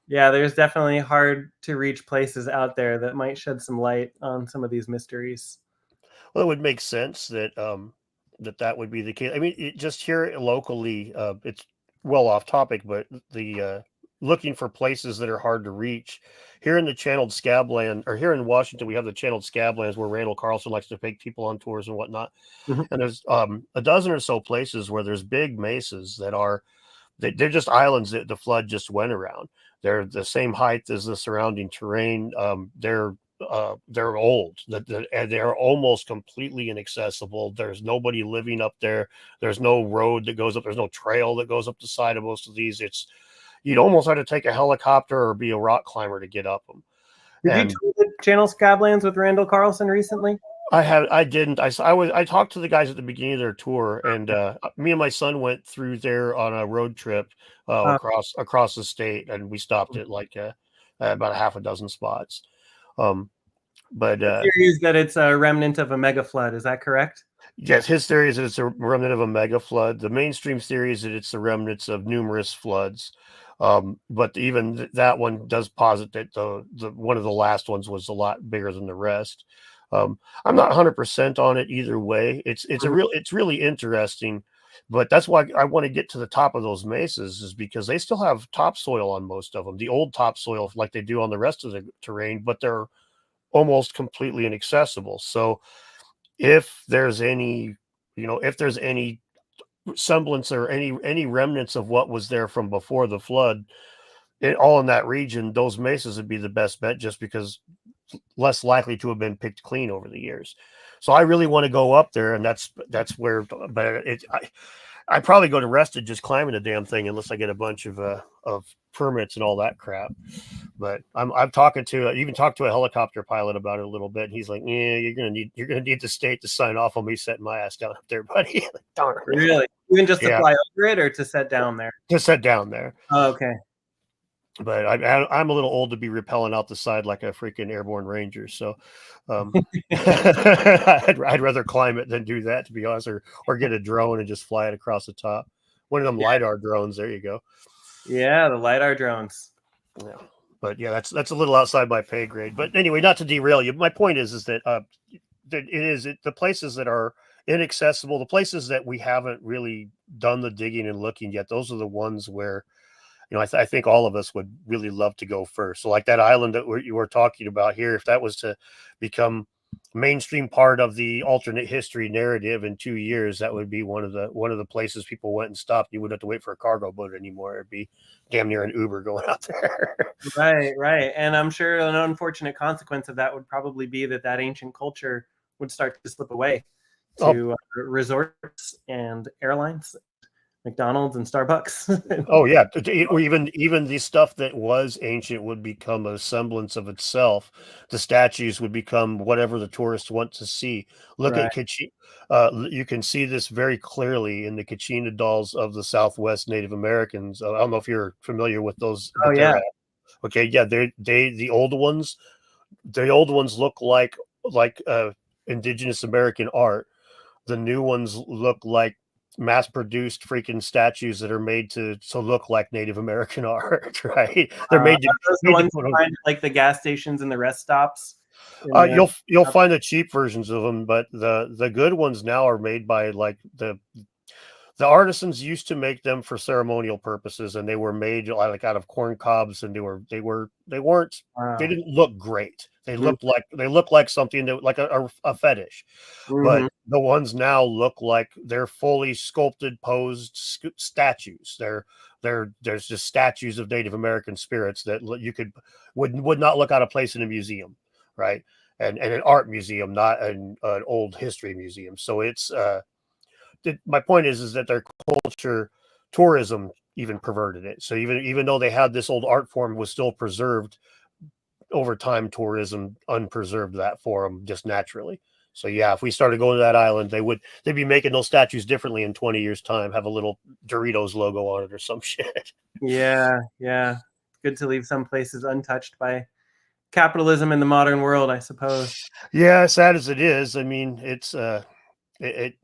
Yeah, there's definitely hard to reach places out there that might shed some light on some of these mysteries. Well, it would make sense that that would be the case. I mean, just here locally, it's well off topic, but the looking for places that are hard to reach here in the Channeled Scabland, or here in Washington, we have the Channeled Scablands where Randall Carlson likes to take people on tours and whatnot. Mhm. And there's a dozen or so places where there's big mesas that are they're just islands that the flood just went around. They're the same height as the surrounding terrain. They're old. And they're almost completely inaccessible. There's nobody living up there. There's no road that goes up. There's no trail that goes up the side of most of ththese. It's you'd almost have to take a helicopter or be a rock climber to get up them. Did you And tour the Channel Scablands with Randall Carlson recently? I didn't. I talked to the guys at the beginning of their tour, and me and my son went through there on a road trip Uh, across the state, and we stopped at like about a half a dozen spots. Um, but the theory is that it's a remnant of a mega flood. Is that correct? yes, his theory is that it's a remnant of a mega flood. The mainstream theory is that it's the remnants of numerous floods. But even that one does posit that the one of the last ones was a lot bigger than the rest. I'm not 100% on it either way. It's really interesting, but that's why I want to get to the top of those mesas, is because they still have topsoil on most of them, the old topsoil like they do on the rest of the terrain, but they're almost completely inaccessible. So if there's any, if there's any semblance or any remnants of what was there from before the flood, all in that region, those mesas would be the best bet, just because less likely to have been picked clean over the years. So I really want to go up there, and that's where. But I probably go to Rested just climbing the damn thing unless I get a bunch of permits and all that crap. But I'm talking to even talked to a helicopter pilot about it a little bit. And he's like, yeah, you're gonna need the state to sign off on me setting my ass down up there, buddy. Like, darn. Really? Even just to Yeah, fly over it or to set down there? just set down there. Oh, okay. But I'm a little old to be rappelling out the side like a freaking airborne ranger. So I'd rather climb it than do that, to be honest, or get a drone and just fly it across the top. One of them Yeah. LiDAR drones. There you go. Yeah, the LiDAR drones. Yeah. But yeah, that's a little outside my pay grade. But anyway, not to derail you. My point is that the places that are inaccessible, the places that we haven't really done the digging and looking yet, those are the ones where I think all of us would really love to go first. So like that island that you were talking about here, if that was to become mainstream part of the alternate history narrative in 2 years, that would be one of the places people went and stopped. You wouldn't have to wait for a cargo boat anymore. It'd be damn near an Uber going out there. Right, right. And I'm sure an unfortunate consequence of that would probably be that ancient culture would start to slip away Oh, to resorts and airlines, McDonald's and Starbucks. oh yeah. Or even the stuff that was ancient would become a semblance of itself. The statues would become whatever the tourists want to see. Look Right. at you can see this very clearly in the Kachina dolls of the Southwest Native Americans. I don't know if you're familiar with those, Oh but yeah. okay. Yeah, the old ones. The old ones look like indigenous American art. The new ones look like mass-produced freaking statues that are made to look like Native American art, right? They're Are made to those the made to ones put you on. find at, like the gas stations and the rest stops in the You'll find the cheap versions of them, but the good ones now are made by like the artisans used to make them for ceremonial purposes, and they were made like out of corn cobs, and they weren't they wow. didn't look great. Mhm. They looked like something that like a fetish. But Mhm. the ones now look like they're fully sculpted, posed statues. There's just statues of Native American spirits that you would not look out of place in a museum, right? And an art museum, not an old history museum. So it's my point is that their culture tourism even perverted it. So even though they had this old art form was still preserved over time, tourism unpreserved that for them just naturally. So yeah, if we started going to that island, they'd be making those statues differently in 20 years time, have a little Doritos logo on it or some shit. Yeah, yeah. Good to leave some places untouched by capitalism in the modern world, I suppose. Yeah, sad as it is, I mean, it's it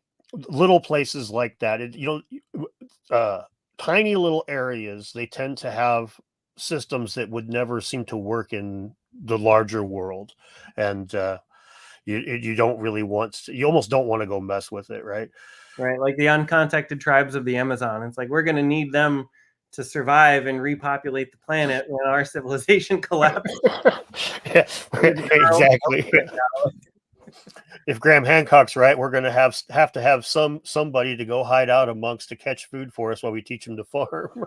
little places like that, tiny little areas, they tend to have systems that would never seem to work in the larger world, and you don't really want to, you almost don't want to go mess with it, right? Right, like the uncontacted tribes of the Amazon. It's like we're going to need them to survive and repopulate the planet when our civilization collapses. Yeah, exactly. If Graham Hancock's right, we're going to have to have somebody to go hide out amongst to catch food for us while we teach them to farm.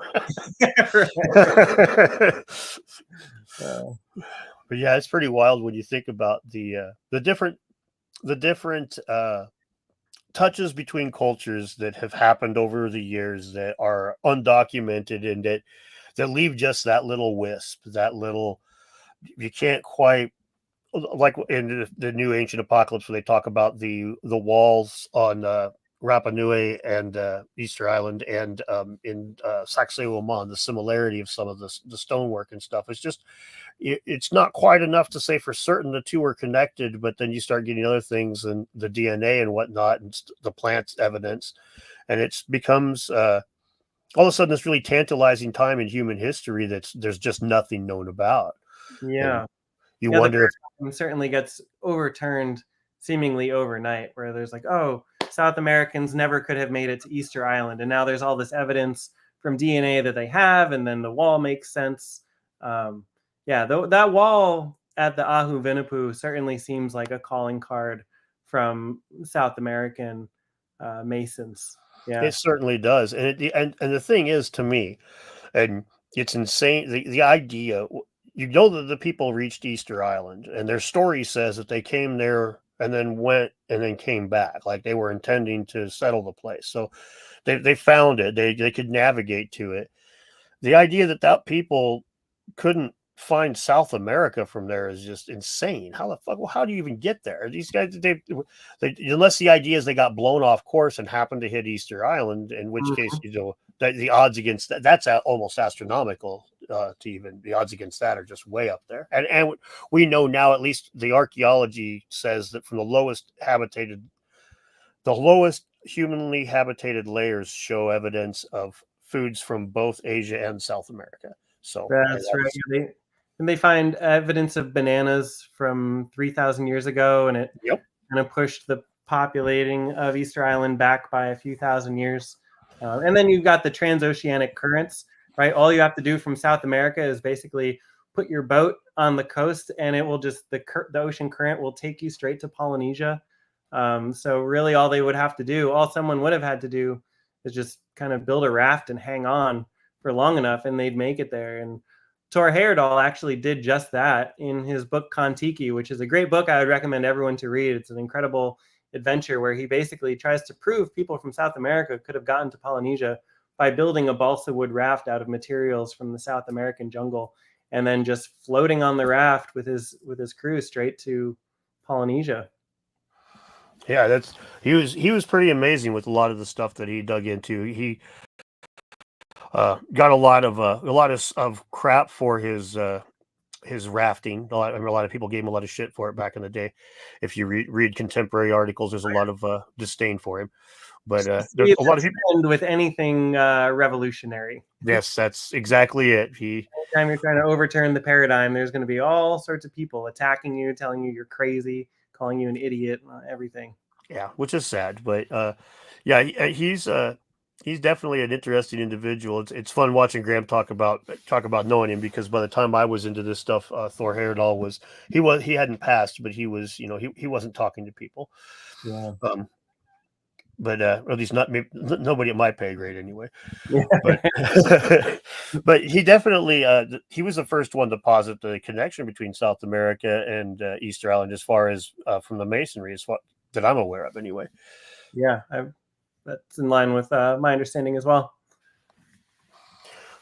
But yeah, it's pretty wild when you think about the different touches between cultures that have happened over the years that are undocumented and that leave just that little wisp, that little, you can't quite, like in the new Ancient Apocalypse where they talk about the walls on Rapa Nui and Easter Island and in Sacsayhuaman, the similarity of some of the stonework and stuff. It's just, it's not quite enough to say for certain the two are connected, but then you start getting other things and the DNA and whatnot and the plant evidence, and it becomes all of a sudden this really tantalizing time in human history there's just nothing known about. Yeah. And you Yeah, wonder if certainly gets overturned seemingly overnight, where there's like, oh, South Americans never could have made it to Easter Island, and now there's all this evidence from DNA that they have, and then the wall makes sense. Yeah, that wall at the Ahu Vinipu certainly seems like a calling card from South American masons. Yeah, it certainly does, and the thing is, to me, and it's insane, the idea, you know, that the people reached Easter Island and their story says that they came there and then went and then came back, like they were intending to settle the place. So they found it, they could navigate to it. The idea that people couldn't find South America from there is just insane. How the fuck? Well, how do you even get there? These guys, they unless the idea is they got blown off course and happened to hit Easter Island, in which case, you know, the odds against that's almost astronomical. To even the odds against that are just way up there. And we know now, at least the archaeology says that from the lowest humanly habitated layers show evidence of foods from both Asia and South America. So that's right. And they find evidence of bananas from 3,000 years ago, and it kind of pushed the populating of Easter Island back by a few thousand years. And then you've got the transoceanic currents, right? All you have to do from South America is basically put your boat on the coast, and it will just the ocean current will take you straight to Polynesia. So really, all they would have to do, all someone would have had to do, is just kind of build a raft and hang on for long enough, and they'd make it there. And Tor Heyerdahl actually did just that in his book Kon-Tiki, which is a great book I would recommend everyone to read. It's an incredible adventure where he basically tries to prove people from South America could have gotten to Polynesia by building a balsa wood raft out of materials from the South American jungle, and then just floating on the raft with his crew straight to Polynesia. Yeah, he was pretty amazing with a lot of the stuff that he dug into. He got a lot of crap for his rafting. A lot of people gave him a lot of shit for it back in the day. If you read contemporary articles, there's a lot of disdain for him. But there's a lot of people with anything revolutionary. Yes, that's exactly it. Anytime you're trying to overturn the paradigm, there's going to be all sorts of people attacking you, telling you you're crazy, calling you an idiot, everything. Yeah, which is sad, but yeah, he's definitely an interesting individual. It's fun watching Graham talk about knowing him, because by the time I was into this stuff, Thor Heyerdahl he hadn't passed, but he was, you know, he wasn't talking to people. Yeah. But or at least nobody at my pay grade anyway. Yeah. But he definitely he was the first one to posit the connection between South America and Easter Island, as far as from the masonry, as far that I'm aware of anyway. Yeah, that's in line with my understanding as well.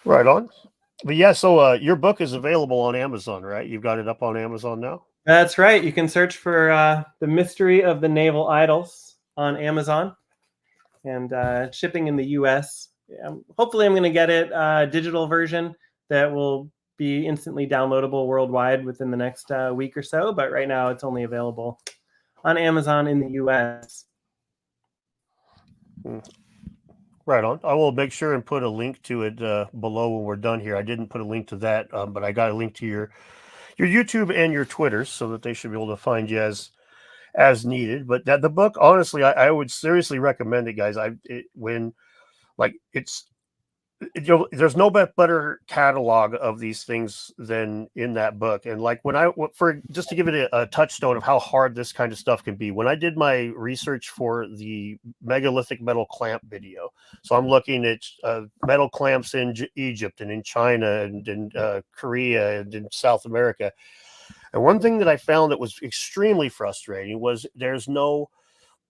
Right on. But yeah, so your book is available on Amazon, right? You've got it up on Amazon now? That's right. You can search for The Mystery of the Naval Idols on Amazon, and shipping in the US. Hopefully I'm going to get it digital version that will be instantly downloadable worldwide within the next week or so. But right now it's only available on Amazon in the US. Right on. I will make sure and put a link to it below when we're done here. I didn't put a link to that, but I got a link to your YouTube and your Twitter so that they should be able to find you as needed. But that the book, honestly, I would seriously recommend it, guys. When like there's no better catalog of these things than in that book. And like for just to give it a touchstone of how hard this kind of stuff can be, when I did my research for the megalithic metal clamp video, so I'm looking at metal clamps in Egypt and in China and in Korea and in South America. And one thing that I found that was extremely frustrating was there's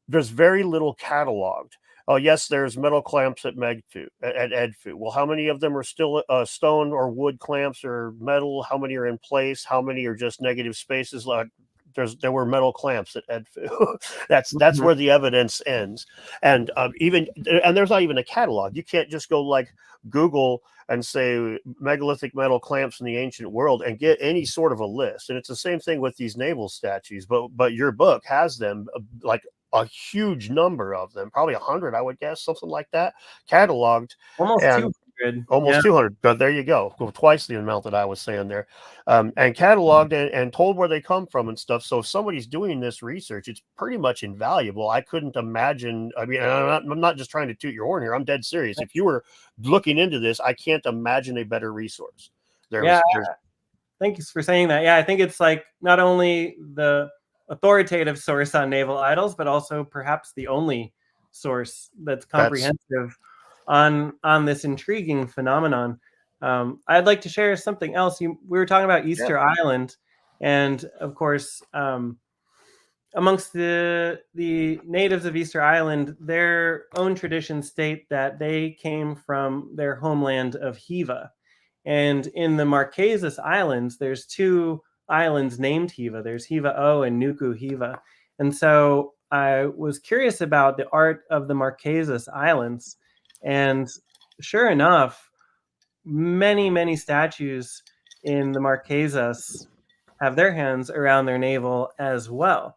very little cataloged. Oh, yes, there's metal clamps at Edfu. Well, how many of them are still stone or wood clamps or metal? How many are in place? How many are just negative spaces? There were metal clamps at Edfu. That's where the evidence ends. And there's not even a catalog. You can't just go like Google and say megalithic metal clamps in the ancient world and get any sort of a list. And it's the same thing with these naval statues. But your book has them like a huge number of them, probably 100, I would guess, something like that, cataloged. Almost And 200. almost Yeah. 200. But there you go, twice the amount that I was saying there, and cataloged and told where they come from and stuff. So if somebody's doing this research, it's pretty much invaluable. I couldn't imagine. I mean, I'm not just trying to toot your horn here. I'm dead serious. If you were looking into this, I can't imagine a better resource. Yeah. Thank you for saying that. Yeah, I think it's like not only the authoritative source on naval idols, but also perhaps the only source that's comprehensive on this intriguing phenomenon. I'd like to share something else. We were talking about Easter Island, and of course, amongst the natives of Easter Island, their own traditions state that they came from their homeland of Hiva. And in the Marquesas Islands, there's two islands named Hiva. There's Hiva O and Nuku Hiva. And so I was curious about the art of the Marquesas Islands. And sure enough, many statues in the Marquesas have their hands around their navel as well.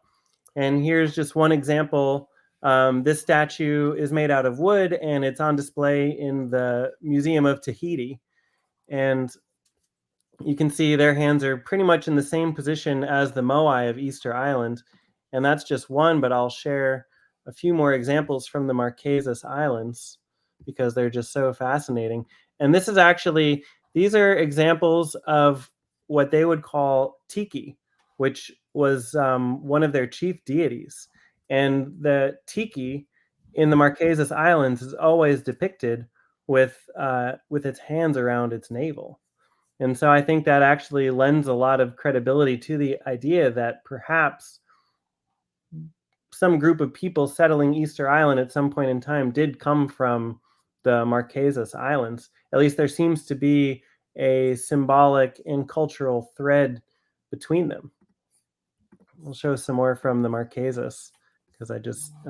And here's just one example. This statue is made out of wood, and it's on display in the Museum of Tahiti. And you can see their hands are pretty much in the same position as the moai of Easter Island. And that's just one, but I'll share a few more examples from the Marquesas Islands because they're just so fascinating. And this is actually, these are examples of what they would call tiki, which was one of their chief deities. And the tiki in the Marquesas Islands is always depicted with its hands around its navel. And so I think that actually lends a lot of credibility to the idea that perhaps some group of people settling Easter Island at some point in time did come from the Marquesas Islands. At least there seems to be a symbolic and cultural thread between them. We'll show some more from the Marquesas because I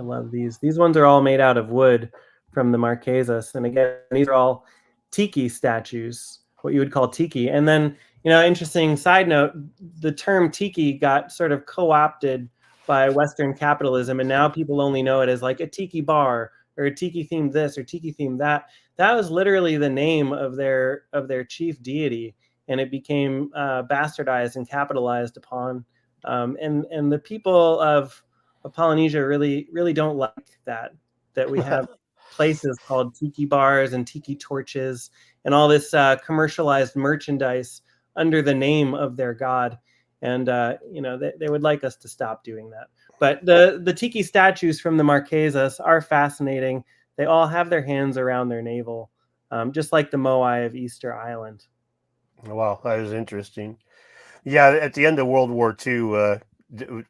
love these. These ones are all made out of wood from the Marquesas. And again, these are all tiki statues, what you would call tiki. And then, interesting side note, the term tiki got sort of co-opted by Western capitalism, and now people only know it as like a tiki bar or a tiki themed this or tiki themed that. That was literally the name of their chief deity, and it became bastardized and capitalized upon. And the people of Polynesia really don't like that we have places called tiki bars and tiki torches and all this commercialized merchandise under the name of their god. And, they would like us to stop doing that. But the tiki statues from the Marquesas are fascinating. They all have their hands around their navel, just like the moai of Easter Island. Wow, that is interesting. Yeah, at the end of World War II, the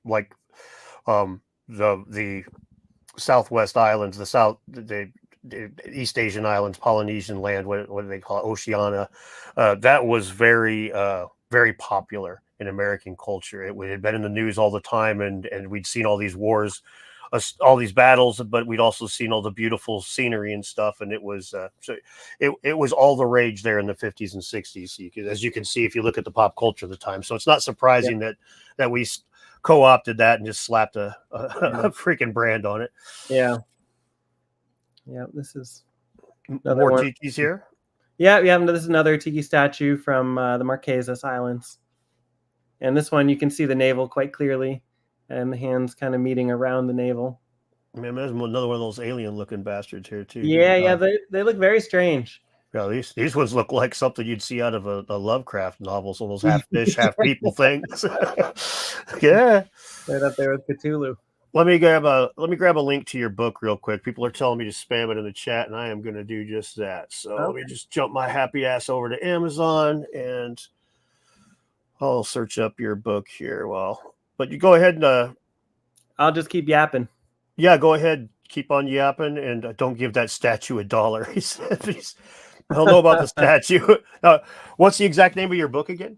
Southwest Islands, the East Asian islands, Polynesian land, what do they call it, Oceania, that was very popular in American culture. It had been in the news all the time, and we'd seen all these wars, all these battles, but we'd also seen all the beautiful scenery and stuff, and it was it was all the rage there in the 50s and 60s. As you can see if you look at the pop culture of the time. So it's not surprising that we co-opted that and just slapped a freaking brand on it. Yeah. This is Another More one. tikis here. Yeah. This is another tiki statue from the Marquesas Islands. And this one, you can see the navel quite clearly, and the hands kind of meeting around the navel. Man, there's another one of those alien-looking bastards here too. Yeah, they look very strange. Yeah, these ones look like something you'd see out of a Lovecraft novel. So those half fish, half people things. Yeah. Right up there with Cthulhu. Let me grab a link to your book real quick. People are telling me to spam it in the chat, and I am going to do just that. So Let me just jump my happy ass over to Amazon, and I'll search up your book here. But you go ahead and I'll just keep yapping. Yeah, go ahead, keep on yapping, and don't give that statue $1. He said, I don't know about the statue. What's the exact name of your book again?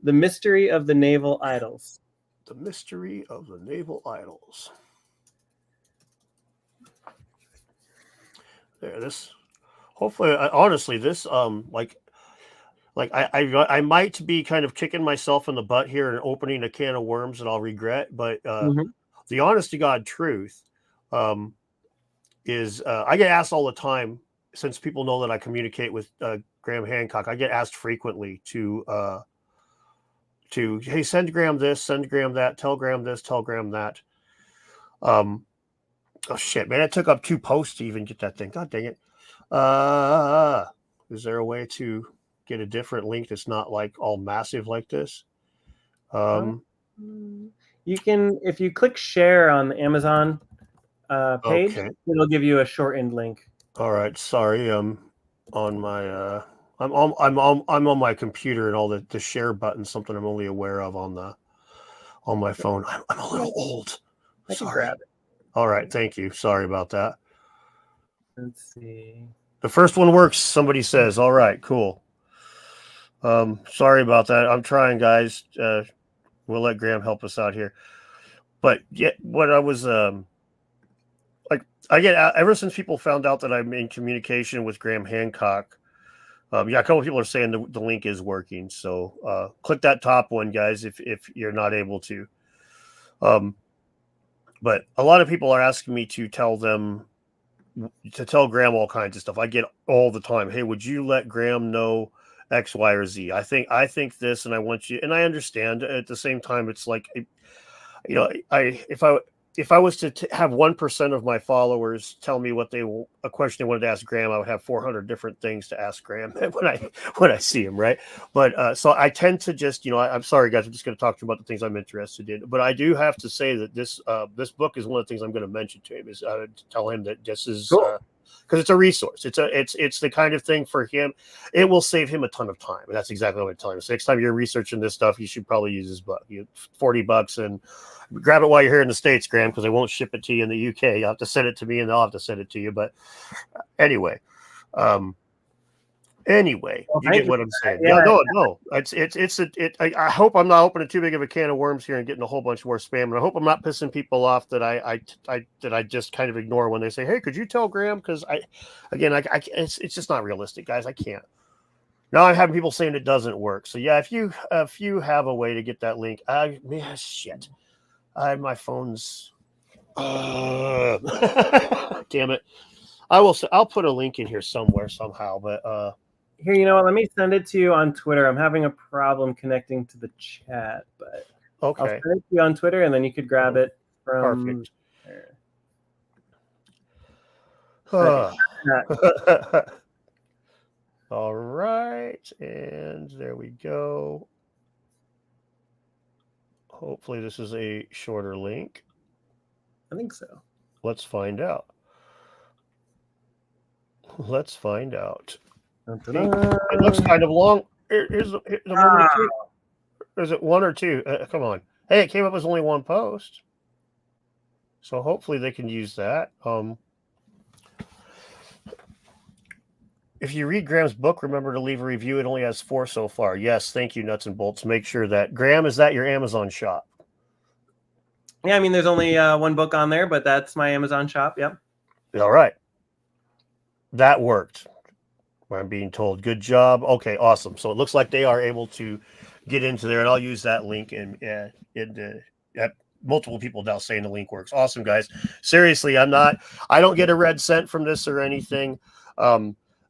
The Mystery of the Naval Idols. The Mystery of the Naval Idols. There, hopefully, honestly, this I might be kind of kicking myself in the butt here and opening a can of worms that I'll regret, but the honest to God truth is I get asked all the time, since people know that I communicate with Graham Hancock. I get asked frequently to hey, send Graham this, send Graham that, tell Graham this, tell Graham that. Oh shit, man! It took up 2 posts to even get that thing. God dang it! Is there a way to get a different link that's not like all massive like this? You can, if you click share on the Amazon page, it'll give you a shortened link. All right, sorry. On my I'm on my computer, and all the share button, something I'm only aware of on my phone. I'm a little old. I can grab it. All right, thank you. Sorry about that. Let's see. The first one works, somebody says. All right, cool. Sorry about that. I'm trying, guys. We'll let Graham help us out here. But yeah, what I was I get ever since people found out that I'm in communication with Graham Hancock. A couple of people are saying the link is working. So click that top one, guys, if you're not able to. But a lot of people are asking me to tell Graham all kinds of stuff. I get all the time. Hey, would you let Graham know X, Y, or Z? I think this, and I want you. And I understand. At the same time, it's like, if I was to have 1% of my followers tell me a question they wanted to ask Graham, I would have 400 different things to ask Graham when I see him, right? But so I tend to just, I'm sorry, guys, I'm just going to talk to you about the things I'm interested in. But I do have to say that this book is one of the things I'm going to mention to him. Is to tell him that this is cool. Because it's a resource. It's the kind of thing for him. It will save him a ton of time, and that's exactly what I'm telling him. So next time you're researching this stuff, you should probably use his book. $40 and grab it while you're here in the States, Graham, because they won't ship it to you in the UK. You'll have to send it to me, and they'll have to send it to you. But anyway, you get what I'm saying. Yeah, no. I hope I'm not opening too big of a can of worms here and getting a whole bunch more spam. And I hope I'm not pissing people off that I just kind of ignore when they say, "Hey, could you tell Graham?" Because it's just not realistic, guys. I can't. Now I'm having people saying it doesn't work. So yeah, if you have a way to get that link, shit. My phone's damn it. I'll put a link in here somewhere somehow, but here, you know what? Let me send it to you on Twitter. I'm having a problem connecting to the chat, but okay. I'll send it to you on Twitter, and then you could grab it from there. All right, and there we go. Hopefully this is a shorter link. I think so. Let's find out. Hey, it looks kind of long. Here's the moment of truth. Is it 1 or 2? Come on. Hey, it came up as only 1 post. So hopefully they can use that. If you read Graham's book, remember to leave a review. It only has 4 so far. Yes, thank you, Nuts and Bolts. Make sure that Graham, is that your Amazon shop? Yeah, I mean, there's only 1 book on there, but that's my Amazon shop. Yep. All right. That worked. I'm being told. Good job. Okay, awesome. So it looks like they are able to get into there, and I'll use that link. And multiple people now saying the link works. Awesome, guys. Seriously, I don't get a red cent from this or anything.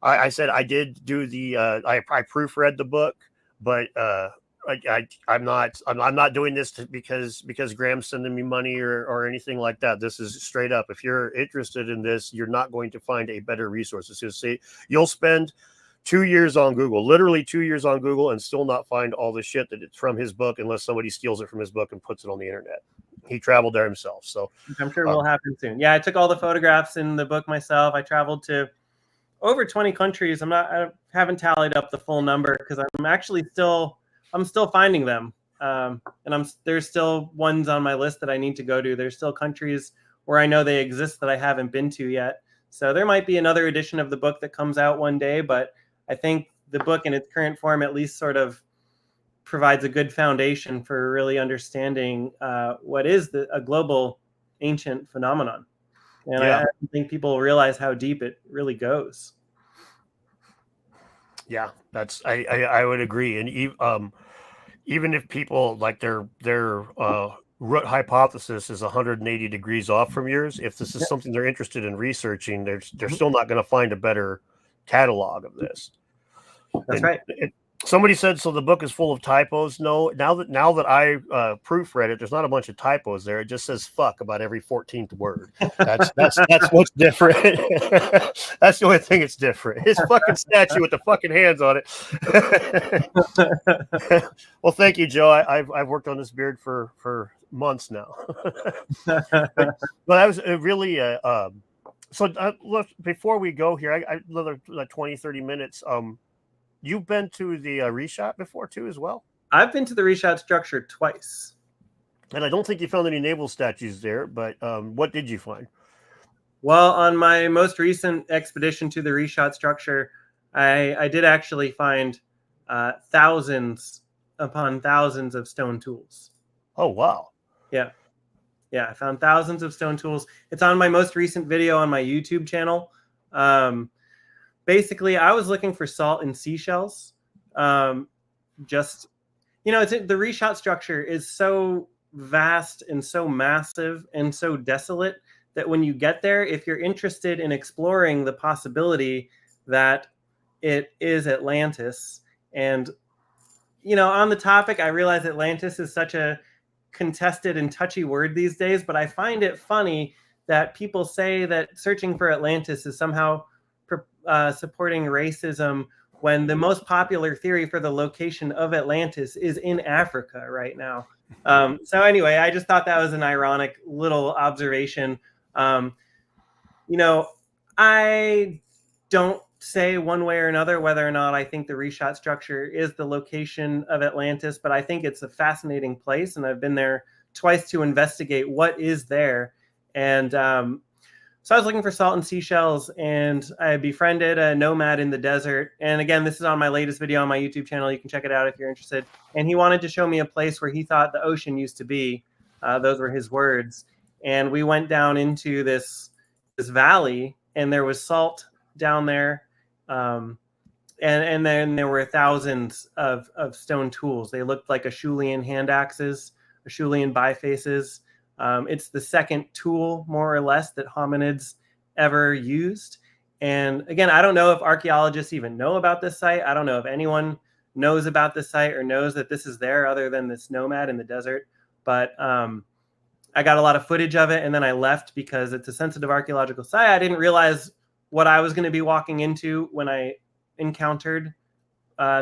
I said I did do the I proofread the book, but I'm not doing this because Graham's sending me money or anything like that. This is straight up. If you're interested in this, you're not going to find a better resource. It's just say you'll spend 2 years on Google, literally 2 years on Google, and still not find all the shit that it's from his book unless somebody steals it from his book and puts it on the internet. He traveled there himself, so I'm sure will happen soon. Yeah, I took all the photographs in the book myself. I traveled to over 20 countries. I haven't tallied up the full number because I'm still finding them. And there's still ones on my list that I need to go to. There's still countries where I know they exist that I haven't been to yet. So there might be another edition of the book that comes out one day, but I think the book in its current form at least sort of provides a good foundation for really understanding what is a global ancient phenomenon. And I don't think people realize how deep it really goes. Yeah, I would agree. And even if people like their root hypothesis is 180 degrees off from yours, if this is something they're interested in researching, they're still not going to find a better catalog of this. That's right. Somebody said, so the book is full of typos. No, now that I proofread it, there's not a bunch of typos there. It just says "fuck" about every 14th word. That's what's different. That's the only thing that's different. His fucking statue with the fucking hands on it. Well, thank you, Joe. I've worked on this beard for months now. But I was really so look, before we go here, I another like 20-30 minutes. You've been to the Reshot before too, as well? I've been to the Reshot structure twice. And I don't think you found any naval statues there, but what did you find? Well, on my most recent expedition to the Reshot structure, I did actually find thousands upon thousands of stone tools. Oh, wow. Yeah. Yeah, I found thousands of stone tools. It's on my most recent video on my YouTube channel. Basically, I was looking for salt and seashells. The Reshot structure is so vast and so massive and so desolate that when you get there, if you're interested in exploring the possibility that it is Atlantis, and on the topic, I realize Atlantis is such a contested and touchy word these days, but I find it funny that people say that searching for Atlantis is somehow supporting racism when the most popular theory for the location of Atlantis is in Africa right now. So anyway, I just thought that was an ironic little observation. I don't say one way or another whether or not I think the Reshot structure is the location of Atlantis, but I think it's a fascinating place, and I've been there twice to investigate what is there. And so I was looking for salt and seashells, and I befriended a nomad in the desert. And again, this is on my latest video on my YouTube channel. You can check it out if you're interested. And he wanted to show me a place where he thought the ocean used to be. Those were his words. And we went down into this valley, and there was salt down there. And then there were thousands of stone tools. They looked like Acheulean hand axes, Acheulean bifaces. It's the second tool, more or less, that hominids ever used. And again, I don't know if archaeologists even know about this site. I don't know if anyone knows about this site or knows that this is there other than this nomad in the desert. But I got a lot of footage of it, and then I left because it's a sensitive archaeological site. I didn't realize what I was going to be walking into when I encountered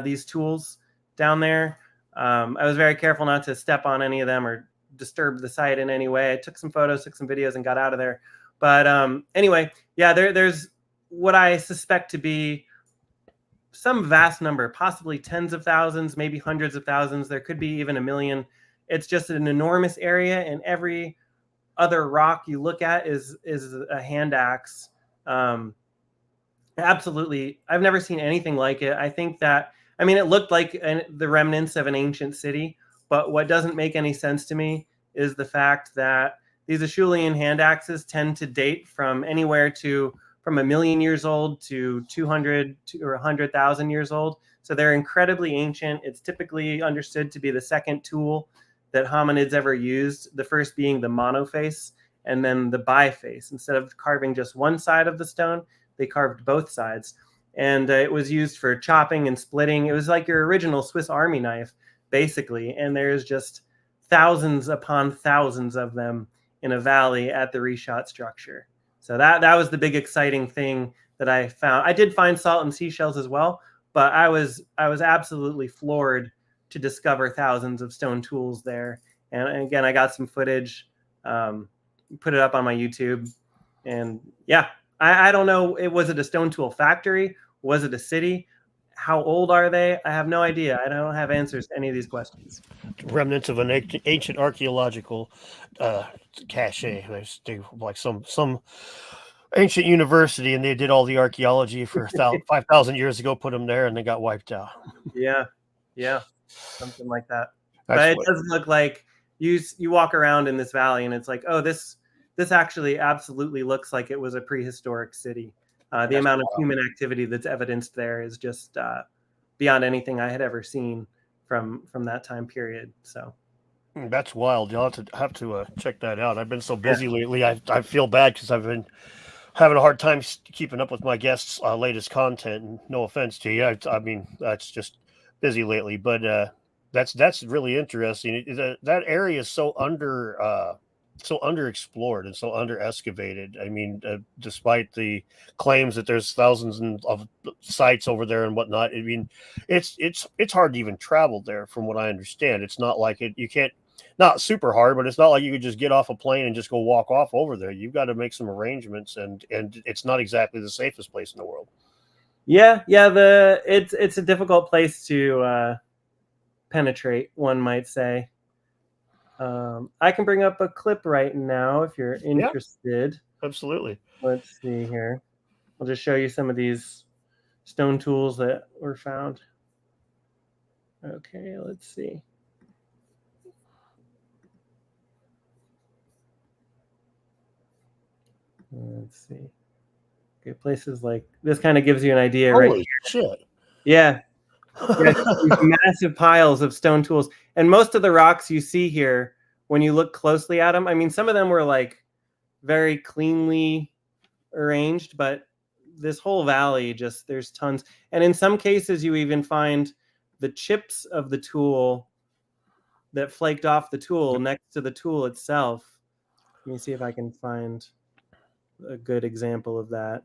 these tools down there. I was very careful not to step on any of them or disturb the site in any way. I took some photos, took some videos, and got out of there. But anyway, yeah, there's what I suspect to be some vast number, possibly tens of thousands, maybe hundreds of thousands. There could be even a million. It's just an enormous area, and every other rock you look at is a hand axe. Absolutely, I've never seen anything like it. I think that, it looked like the remnants of an ancient city. But what doesn't make any sense to me is the fact that these Acheulean hand axes tend to date from anywhere from 1 million years old to 200 or 100,000 years old. So they're incredibly ancient. It's typically understood to be the second tool that hominids ever used, the first being the monoface and then the biface. Instead of carving just one side of the stone, they carved both sides. and it was used for chopping and splitting. It was like your original Swiss Army knife, basically. And there's just thousands upon thousands of them in a valley at the Reshot structure. So that was the big exciting thing that I found. I did find salt and seashells as well, but I was absolutely floored to discover thousands of stone tools there. And again, I got some footage, put it up on my YouTube, and yeah, I don't know. Was it a stone tool factory? Was it a city? How old are they? I have no idea. I don't have answers to any of these questions. Remnants of an ancient archaeological cache. They like some ancient university, and they did all the archaeology for 5,000 years ago, put them there, and they got wiped out. Yeah, something like that. That's but it does look like you walk around in this valley, and it's like, oh, this actually absolutely looks like it was a prehistoric city. The amount of human activity that's evidenced there is just beyond anything I had ever seen from that time period. So that's wild. You'll have to check that out. I've been so busy lately. I feel bad because I've been having a hard time keeping up with my guests' latest content. And no offense to you, I mean that's just busy lately. But that's really interesting. That area is so underexplored and so under excavated. I mean, despite the claims that there's thousands of sites over there and whatnot, I mean, it's hard to even travel there, from what I understand. It's not like you can't, not super hard, but it's not like you could just get off a plane and just go walk off over there. You've got to make some arrangements, and it's not exactly the safest place in the world. Yeah, it's a difficult place to penetrate, one might say. I can bring up a clip right now if you're interested. Yeah, absolutely. Let's see here. I'll just show you some of these stone tools that were found. Okay, let's see. Let's see. Okay, places like this kind of gives you an idea. Holy right shit. Yeah. Massive piles of stone tools, and most of the rocks you see here, when you look closely at them, I mean, some of them were like very cleanly arranged, but this whole valley, just there's tons. And in some cases you even find the chips of the tool that flaked off the tool next to the tool itself. Let me see if I can find a good example of that.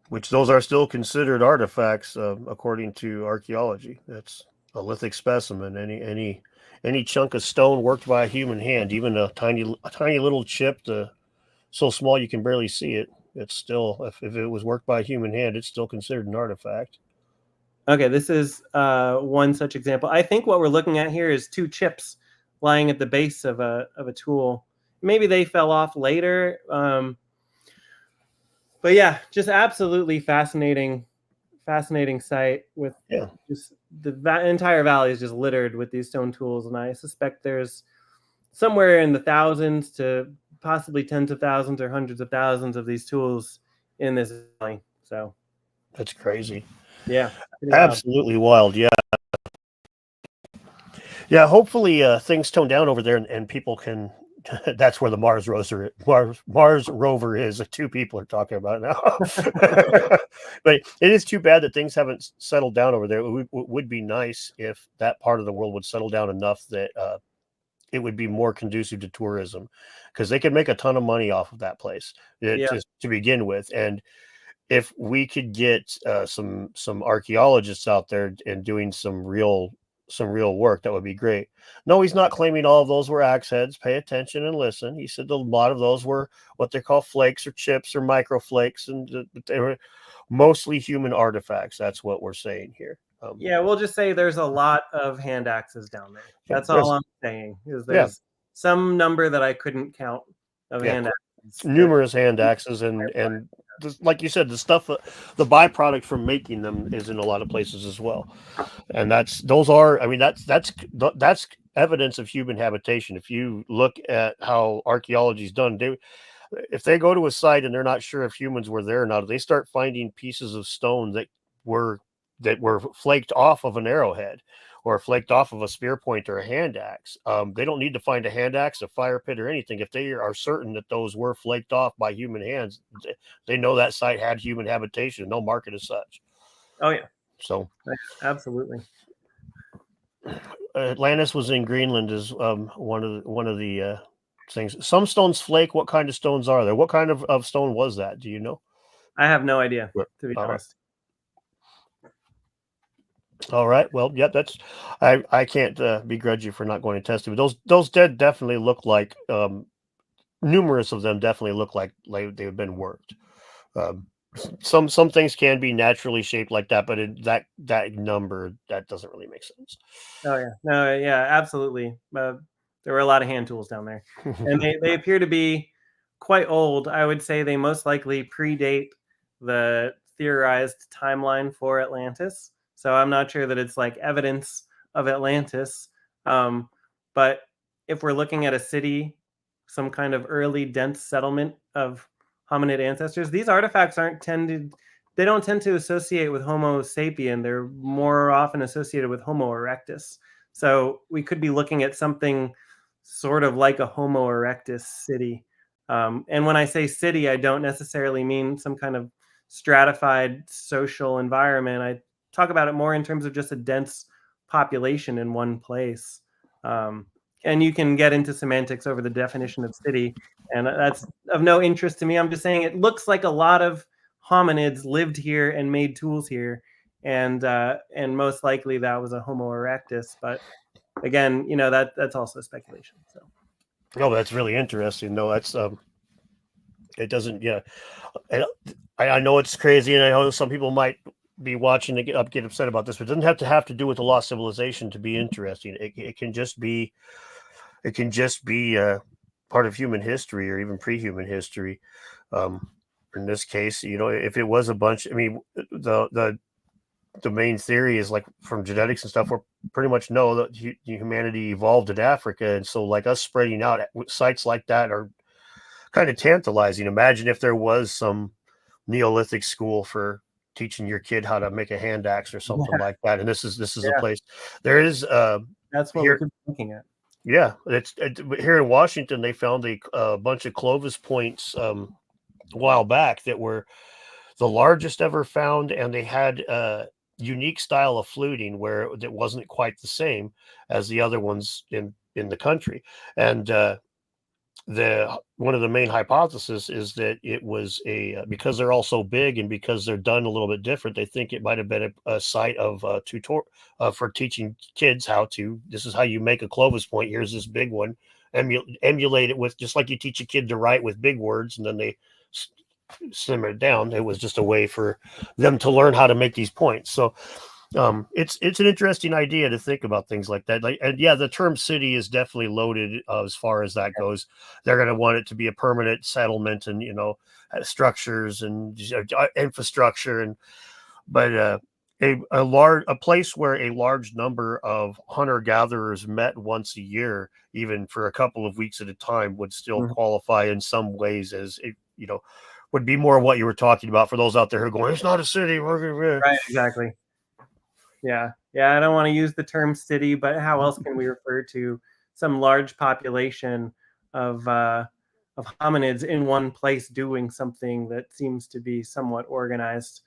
Which those are still considered artifacts, according to archaeology. That's a lithic specimen. Any chunk of stone worked by a human hand, even a tiny little chip, so small you can barely see it. It's still, if it was worked by a human hand, it's still considered an artifact. Okay, this is one such example. I think what we're looking at here is two chips lying at the base of a tool. Maybe they fell off later. But yeah, just absolutely fascinating site with just the entire valley is just littered with these stone tools. And I suspect there's somewhere in the thousands to possibly tens of thousands or hundreds of thousands of these tools in this valley. So that's crazy. Yeah. Absolutely wild. Yeah. Yeah. Hopefully things tone down over there and people can. That's where the Mars rover is. Two people are talking about it now. But it is too bad that things haven't settled down over there. It would be nice if that part of the world would settle down enough that it would be more conducive to tourism, because they could make a ton of money off of that place just to begin with. And if we could get some archaeologists out there and doing some real work, that would be great. No, he's not claiming all of those were axe heads. Pay attention and listen. He said a lot of those were what they call flakes or chips or microflakes, and they were mostly human artifacts. That's what we're saying here. We'll just say there's a lot of hand axes down there. That's all I'm saying. Is there's some number that I couldn't count of hand axes. Numerous hand axes, and like you said, the stuff, the byproduct from making them is in a lot of places as well. And that's evidence of human habitation. If you look at how archaeology is done, if they go to a site and they're not sure if humans were there or not, they start finding pieces of stone that were flaked off of an arrowhead, or flaked off of a spear point or a hand axe. They don't need to find a hand axe, a fire pit, or anything. If they are certain that those were flaked off by human hands, they know that site had human habitation. They'll mark it as such. Oh yeah. So Absolutely. Atlantis was in Greenland is one of the things. Some stones flake. What kind of stones are there? What kind of stone was that? Do you know? I have no idea, to be All right. honest. All right. Well, yeah, that's I can't begrudge you for not going to test it. But those dead definitely look like numerous of them definitely look like they've been worked. Some things can be naturally shaped like that, but that number that doesn't really make sense. Oh yeah, no, yeah, absolutely. There were a lot of hand tools down there, and they appear to be quite old. I would say they most likely predate the theorized timeline for Atlantis. So I'm not sure that it's like evidence of Atlantis. But if we're looking at a city, some kind of early dense settlement of hominid ancestors, these artifacts they don't tend to associate with Homo sapien. They're more often associated with Homo erectus. So we could be looking at something sort of like a Homo erectus city. And when I say city, I don't necessarily mean some kind of stratified social environment. I talk about it more in terms of just a dense population in one place. And you can get into semantics over the definition of city, and that's of no interest to me. I'm just saying it looks like a lot of hominids lived here and made tools here, and most likely that was a Homo erectus. But again, that's also speculation. So, oh, that's really interesting. No, that's it doesn't. Yeah, I know it's crazy, and I know some people might be watching to get upset about this, but it doesn't have to do with the lost civilization to be interesting. It can just be part of human history or even pre-human history. In this case, if it was a bunch, I mean, the main theory is like from genetics and stuff, we pretty much know that humanity evolved in Africa, and so like us spreading out sites like that are kind of tantalizing. Imagine if there was some Neolithic school for teaching your kid how to make a hand axe or something like that, and this is a place. There is that's what here, we could be looking at. Yeah, here in Washington. They found a bunch of Clovis points a while back that were the largest ever found, and they had a unique style of fluting where it wasn't quite the same as the other ones in the country. And one of the main hypotheses is that it was because they're all so big and because they're done a little bit different. They think it might have been a site of for teaching kids this is how you make a Clovis point. Here's this big one, emulate it with, just like you teach a kid to write with big words and then they simmer it down. It was just a way for them to learn how to make these points. So it's an interesting idea to think about things like that. And yeah, the term city is definitely loaded as far as that goes. They're going to want it to be a permanent settlement and structures and infrastructure, but a place where a large number of hunter gatherers met once a year, even for a couple of weeks at a time, would still qualify in some ways as would be more what you were talking about for those out there who are going, it's not a city. Right, exactly. Yeah. I don't want to use the term city, but how else can we refer to some large population of hominids in one place doing something that seems to be somewhat organized?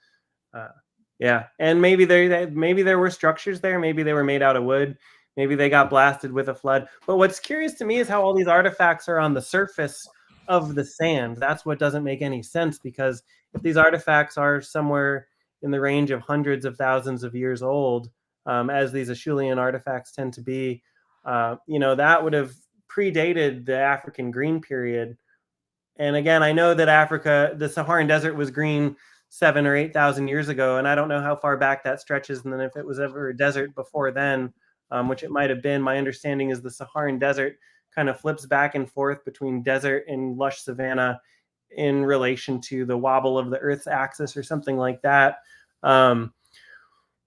Yeah, and maybe there were structures there. Maybe they were made out of wood. Maybe they got blasted with a flood. But what's curious to me is how all these artifacts are on the surface of the sand. That's what doesn't make any sense, because if these artifacts are somewhere in the range of hundreds of thousands of years old, as these Acheulean artifacts tend to be, that would have predated the African green period. And again, I know that the Saharan desert was green 7,000 or 8,000 years ago, and I don't know how far back that stretches, and then if it was ever a desert before then, which it might have been. My understanding is the Saharan desert kind of flips back and forth between desert and lush savanna in relation to the wobble of the Earth's axis or something like that. But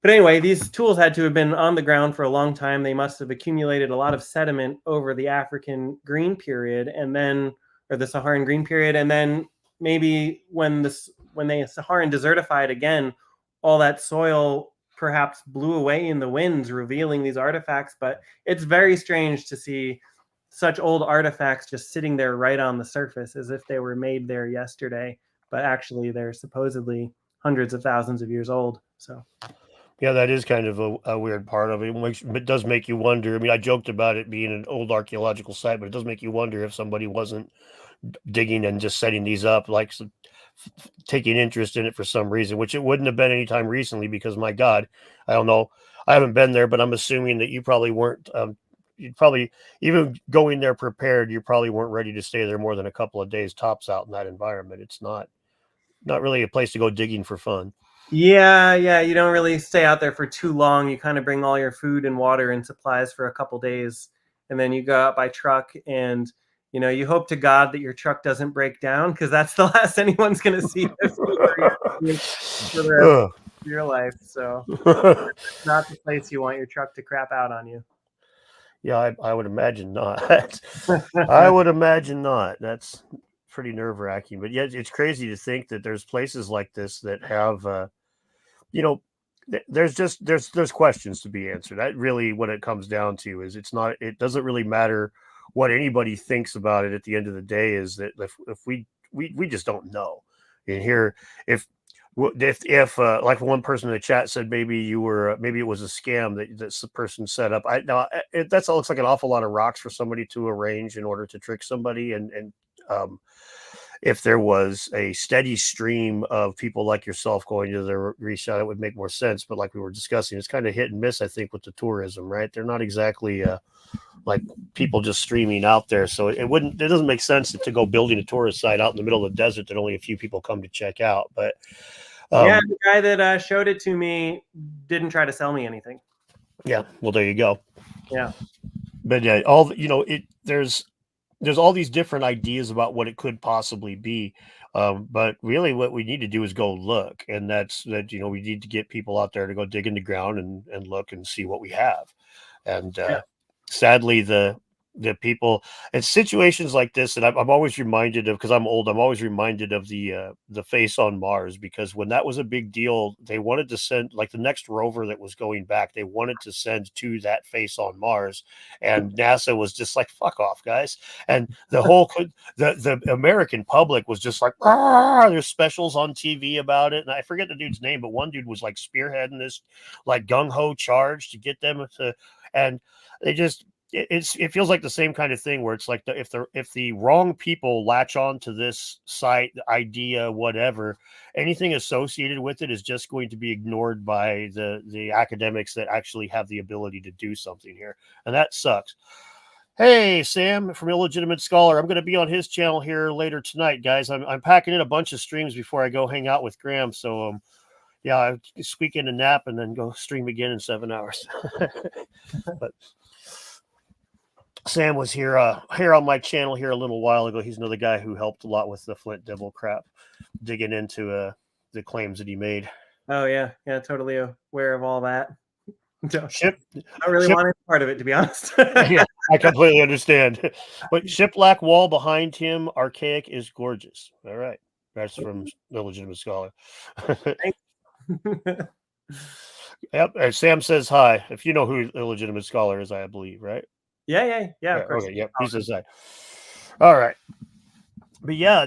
anyway, these tools had to have been on the ground for a long time. They must have accumulated a lot of sediment over the African green period, or the Saharan green period, and then maybe when they Saharan desertified again, all that soil perhaps blew away in the winds, revealing these artifacts. But it's very strange to see such old artifacts just sitting there right on the surface as if they were made there yesterday, but actually they're supposedly hundreds of thousands of years old. So Yeah, that is kind of a weird part of it. It does make you wonder. I mean, I joked about it being an old archaeological site, but it does make you wonder if somebody wasn't digging and just setting these up, like taking interest in it for some reason, which it wouldn't have been anytime recently because, my God, I don't know. I haven't been there, but I'm assuming that you probably weren't. You'd probably, even going there prepared, you probably weren't ready to stay there more than a couple of days tops out in that environment. It's not really a place to go digging for fun. yeah, you don't really stay out there for too long. You kind of bring all your food and water and supplies for a couple days, and then you go out by truck, and you hope to God that your truck doesn't break down, because that's the last anyone's going to see this for the rest of your life. So it's not the place you want your truck to crap out on you. Yeah, I would imagine not. I would imagine not. That's pretty nerve wracking. But yeah, it's crazy to think that there's places like this that have, you know, there's questions to be answered. That really what it comes down to is it doesn't really matter what anybody thinks about it at the end of the day. Is that if we just don't know. And here, if like one person in the chat said, maybe maybe it was a scam that this person set up. That looks like an awful lot of rocks for somebody to arrange in order to trick somebody. And if there was a steady stream of people like yourself going to the Reshot, it would make more sense. But like we were discussing, it's kind of hit and miss, I think, with the tourism, right? They're not exactly like people just streaming out there. So it doesn't make sense to go building a tourist site out in the middle of the desert that only a few people come to check out. But yeah, the guy that showed it to me didn't try to sell me anything. Yeah, well, there you go. Yeah, but yeah, there's all these different ideas about what it could possibly be, but really, what we need to do is go look, and we need to get people out there to go dig in the ground and look and see what we have, and sadly, the people and situations like this, and I'm always reminded of, because I'm old, I'm always reminded of the face on Mars, because when that was a big deal, they wanted to send, like, the next rover that was going back, they wanted to send to that face on Mars, and NASA was just like, fuck off, guys. And the whole the American public was just like, there's specials on TV about it, and I forget the dude's name, but one dude was like spearheading this like gung-ho charge to get them to, and they just, it feels like the same kind of thing where it's like if the wrong people latch on to this site, idea, whatever, anything associated with it is just going to be ignored by the academics that actually have the ability to do something here, and that sucks. Hey, Sam from Illegitimate Scholar. I'm going to be on his channel here later tonight, guys. I'm packing in a bunch of streams before I go hang out with Graham, so yeah, I squeak in a nap and then go stream again in 7 hours. But Sam was here on my channel here a little while ago. He's another guy who helped a lot with the Flint Devil crap, digging into the claims that he made. Oh yeah, totally aware of all that. I don't really want any part of it, to be honest. Yeah, I completely understand. But Shiplap wall behind him, Archaic, is gorgeous. All right, that's from Illegitimate Scholar. Yep. Sam says hi. If you know who Illegitimate Scholar is, I believe, right? Yeah. Of course. Okay. Yep. He says hi. All right. But yeah,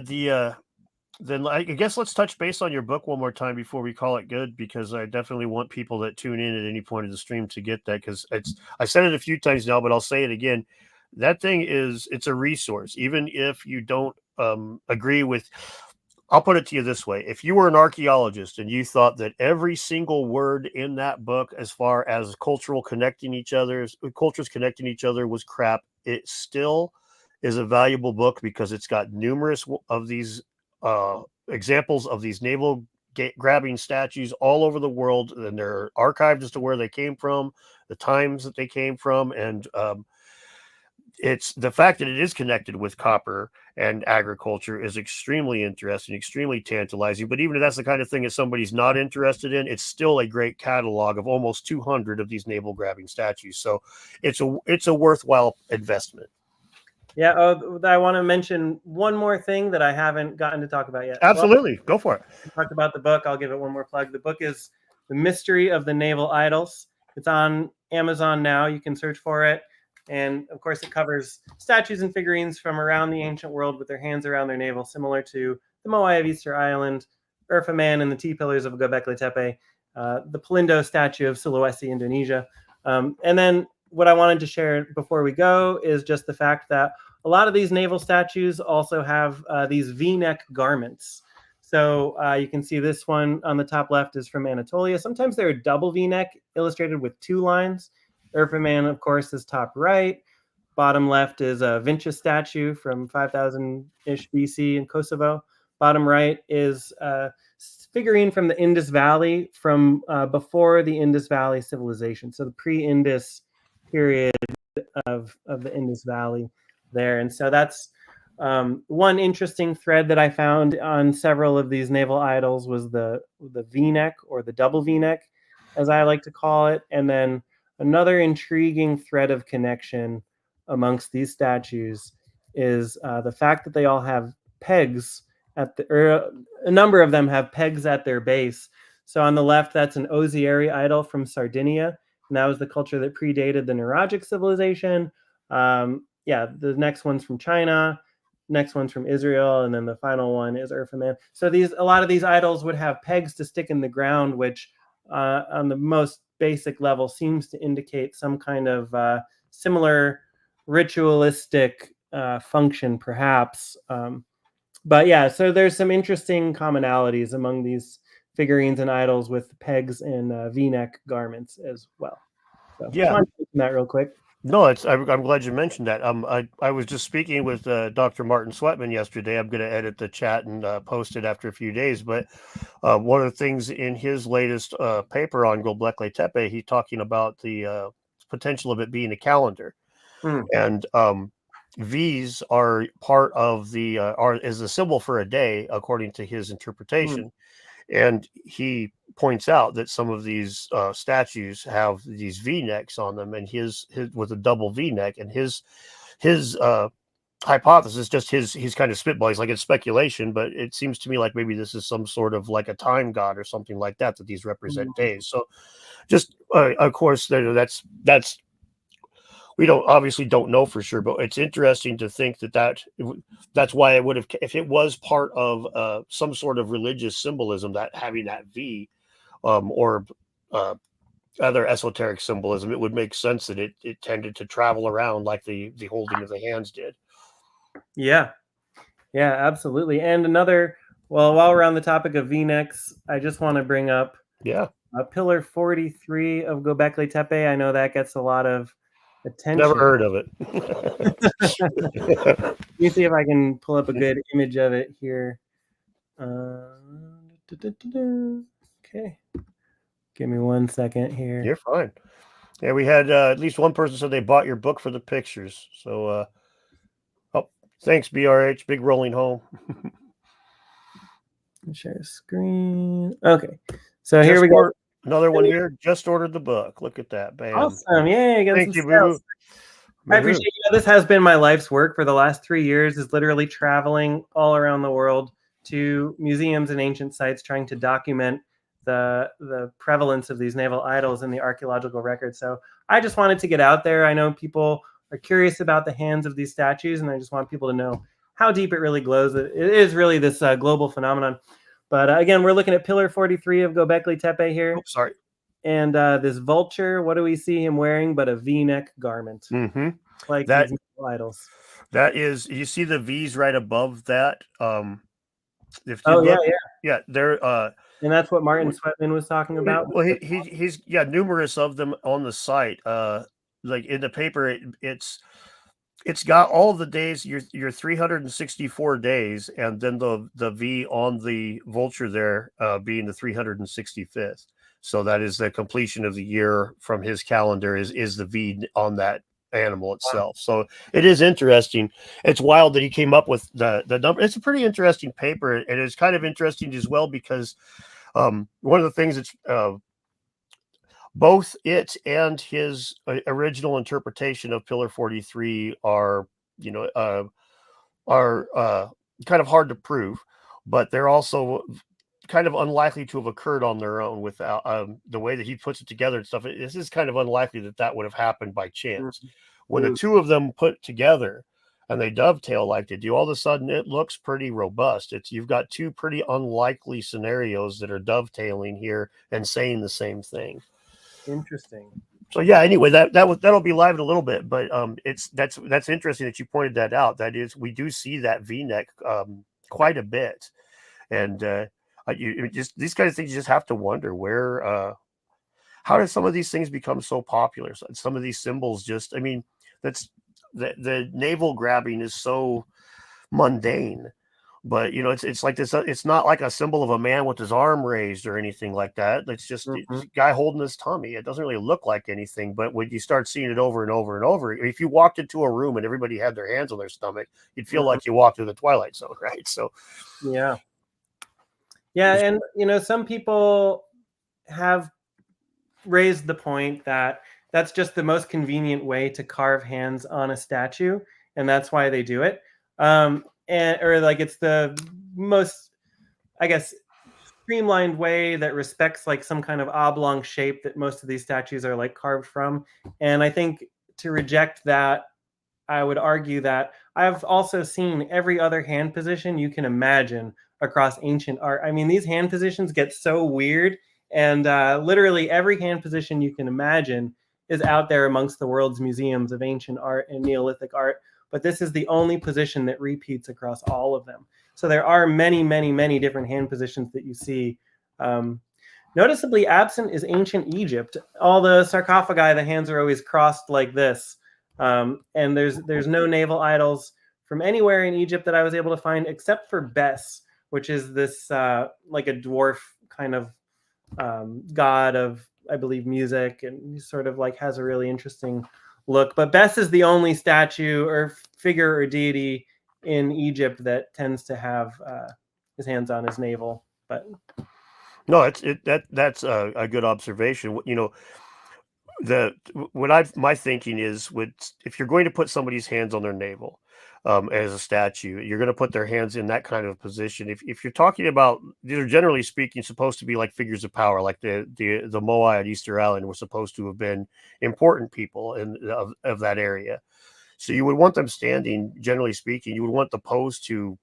then I guess let's touch base on your book one more time before we call it good, because I definitely want people that tune in at any point of the stream to get that, because I said it a few times now, but I'll say it again. That thing it's a resource, even if you don't agree with. I'll put it to you this way. If you were an archaeologist and you thought that every single word in that book, as far as cultures connecting each other was crap, it still is a valuable book, because it's got numerous of these examples of these naval grabbing statues all over the world, and they're archived as to where they came from, the times that they came from, and it's the fact that it is connected with copper and agriculture is extremely interesting, extremely tantalizing. But even if that's the kind of thing that somebody's not interested in, it's still a great catalog of almost 200 of these naval grabbing statues. So it's a worthwhile investment. Yeah. I want to mention one more thing that I haven't gotten to talk about yet. Absolutely. Go for it. I talked about the book. I'll give it one more plug. The book is The Mystery of the Naval Idols. It's on Amazon now. You can search for it. And of course, it covers statues and figurines from around the ancient world with their hands around their navel, similar to the Moai of Easter Island, Urfa Man and the T-pillars of Göbekli Tepe, the Pelindo statue of Sulawesi, Indonesia. And then what I wanted to share before we go is just the fact that a lot of these naval statues also have these V-neck garments. So you can see this one on the top left is from Anatolia. Sometimes they're a double V-neck illustrated with 2 lines. Urfa Man, of course, is top right. Bottom left is a Vinci statue from 5000-ish BC in Kosovo. Bottom right is a figurine from the Indus Valley from before the Indus Valley civilization. So the pre-Indus period of the Indus Valley there. And so that's one interesting thread that I found on several of these naval idols was the V-neck or the double V-neck, as I like to call it. And then another intriguing thread of connection amongst these statues is the fact that they all have pegs a number of them have pegs at their base. So on the left, that's an Osieri idol from Sardinia, and that was the culture that predated the Nuragic civilization. The next one's from China, next one's from Israel, and then the final one is Urfa Man. So a lot of these idols would have pegs to stick in the ground, which on the most basic level seems to indicate some kind of similar ritualistic function, perhaps. But yeah, so there's some interesting commonalities among these figurines and idols with pegs and V-neck garments as well. So Yeah, I wanted to mention that real quick. No, I'm glad you mentioned that. I was just speaking with Dr. Martin Sweatman yesterday. I'm going to edit the chat and post it after a few days. But one of the things in his latest paper on Göbekli Tepe, he's talking about the potential of it being a calendar, and V's are part of the is a symbol for a day according to his interpretation. And he points out that some of these statues have these V-necks on them, and his with a double V-neck, and his hypothesis, just he's kind of spitballing, like it's speculation, but it seems to me like maybe this is some sort of like a time god or something like that these represent days. So just of course that's we don't know for sure, but it's interesting to think that's why it would have, if it was part of some sort of religious symbolism, that having that V or other esoteric symbolism, it would make sense that it tended to travel around like the holding of the hands did. Yeah, absolutely. And while we're on the topic of V-necks, I just want to bring up Pillar 43 of Göbekli Tepe. I know that gets a lot of attention. Never heard of it. Let me see if I can pull up a good image of it here. Okay. Give me 1 second here. You're fine. Yeah, we had at least one person said they bought your book for the pictures. So, thanks, BRH. Big rolling home. Share screen. Okay. So here we go. Another one here. Just ordered the book. Look at that. Bam. Awesome. Yay. Thank you, Boo. I appreciate it. This has been my life's work for the last 3 years, is literally traveling all around the world to museums and ancient sites, trying to document the prevalence of these naval idols in the archaeological record. So I just wanted to get out there. I know people are curious about the hands of these statues, and I just want people to know how deep it really glows. It is really this global phenomenon. But again, we're looking at Pillar 43 of Göbekli Tepe here. Oh, sorry. And this vulture, what do we see him wearing but a V-neck garment? Like these idols. That is, you see the V's right above that. If you look, yeah, they're and that's what Martin Sweatman was talking about. Well, he's numerous of them on the site. Like in the paper, it's got all the days, your 364 days, and then the V on the vulture there being the 365th. So that is the completion of the year from his calendar is the V on that animal itself. So it is interesting. It's wild that he came up with the number. It's a pretty interesting paper, and it's kind of interesting as well because one of the things that's both it and his original interpretation of Pillar 43 are kind of hard to prove, but they're also kind of unlikely to have occurred on their own without the way that he puts it together and stuff. This is kind of unlikely that would have happened by chance. When the two of them put together and they dovetail like they do, all of a sudden it looks pretty robust. You've got two pretty unlikely scenarios that are dovetailing here and saying the same thing. Interesting. So yeah, anyway, that'll be live in a little bit, but that's interesting that you pointed that out. That is, we do see that V-neck quite a bit, and just these kind of things, you just have to wonder where, how did some of these things become so popular? Some of these symbols just, I mean, that's the navel grabbing is so mundane, but it's like this. It's not like a symbol of a man with his arm raised or anything like that. It's just a guy holding his tummy. It doesn't really look like anything, but when you start seeing it over and over and over, if you walked into a room and everybody had their hands on their stomach, you'd feel like you walked through the Twilight Zone, right? So, yeah, and some people have raised the point that that's just the most convenient way to carve hands on a statue, and that's why they do it. Or like it's the most, I guess, streamlined way that respects like some kind of oblong shape that most of these statues are like carved from. And I think to reject that, I would argue that I've also seen every other hand position you can imagine across ancient art. I mean, these hand positions get so weird, and literally every hand position you can imagine is out there amongst the world's museums of ancient art and Neolithic art. But this is the only position that repeats across all of them. So there are many, many, many different hand positions that you see. Noticeably absent is ancient Egypt. All the sarcophagi, the hands are always crossed like this. And there's no naval idols from anywhere in Egypt that I was able to find, except for Bes, which is this like a dwarf kind of god of, I believe, music, and he sort of like has a really interesting look. But Bes is the only statue or figure or deity in Egypt that tends to have his hands on his navel. But no, that's a good observation. My thinking is, if you're going to put somebody's hands on their navel as a statue, you're going to put their hands in that kind of position. If you're talking about, these are generally speaking supposed to be like figures of power, like the Moai at Easter Island were supposed to have been important people of that area. So you would want them standing, generally speaking. You would want the pose to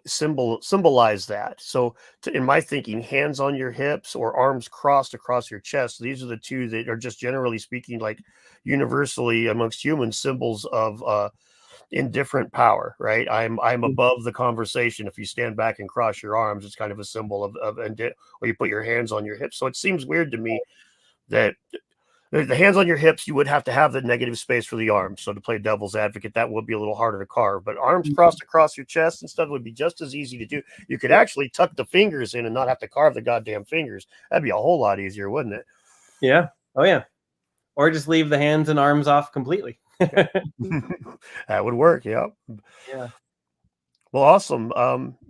symbolize that. So in my thinking, hands on your hips or arms crossed across your chest, these are the two that are just generally speaking, like universally amongst humans, symbols of indifferent power, right? I'm above the conversation. If you stand back and cross your arms, it's kind of a symbol of or you put your hands on your hips. So it seems weird to me that the hands on your hips, you would have to have the negative space for the arms. So to play devil's advocate, that would be a little harder to carve. But arms crossed across your chest and stuff would be just as easy to do. You could actually tuck the fingers in and not have to carve the goddamn fingers. That'd be a whole lot easier, wouldn't it? Yeah. Oh, yeah. Or just leave the hands and arms off completely. That would work. Yeah. Yeah. Well, awesome.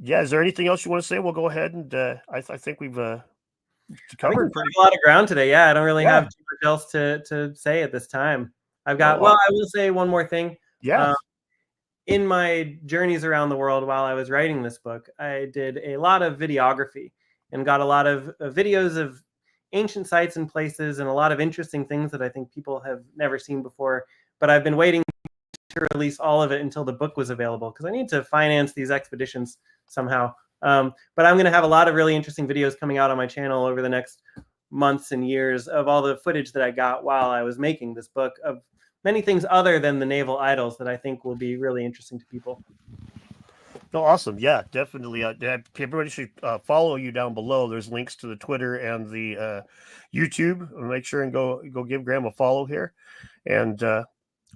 Yeah. Is there anything else you want to say? We'll go ahead and I think we've covered a lot of ground today. Yeah, I don't really have too much else to say at this time. I've got, I will say one more thing. Yeah. In my journeys around the world while I was writing this book, I did a lot of videography and got a lot of videos of ancient sites and places and a lot of interesting things that I think people have never seen before. But I've been waiting to release all of it until the book was available because I need to finance these expeditions somehow. But I'm going to have a lot of really interesting videos coming out on my channel over the next months and years of all the footage that I got while I was making this book of many things other than the naval idols that I think will be really interesting to people. No, awesome. Yeah, definitely. Everybody should follow you down below. There's links to the Twitter and the YouTube. Make sure and go give Graham a follow here. And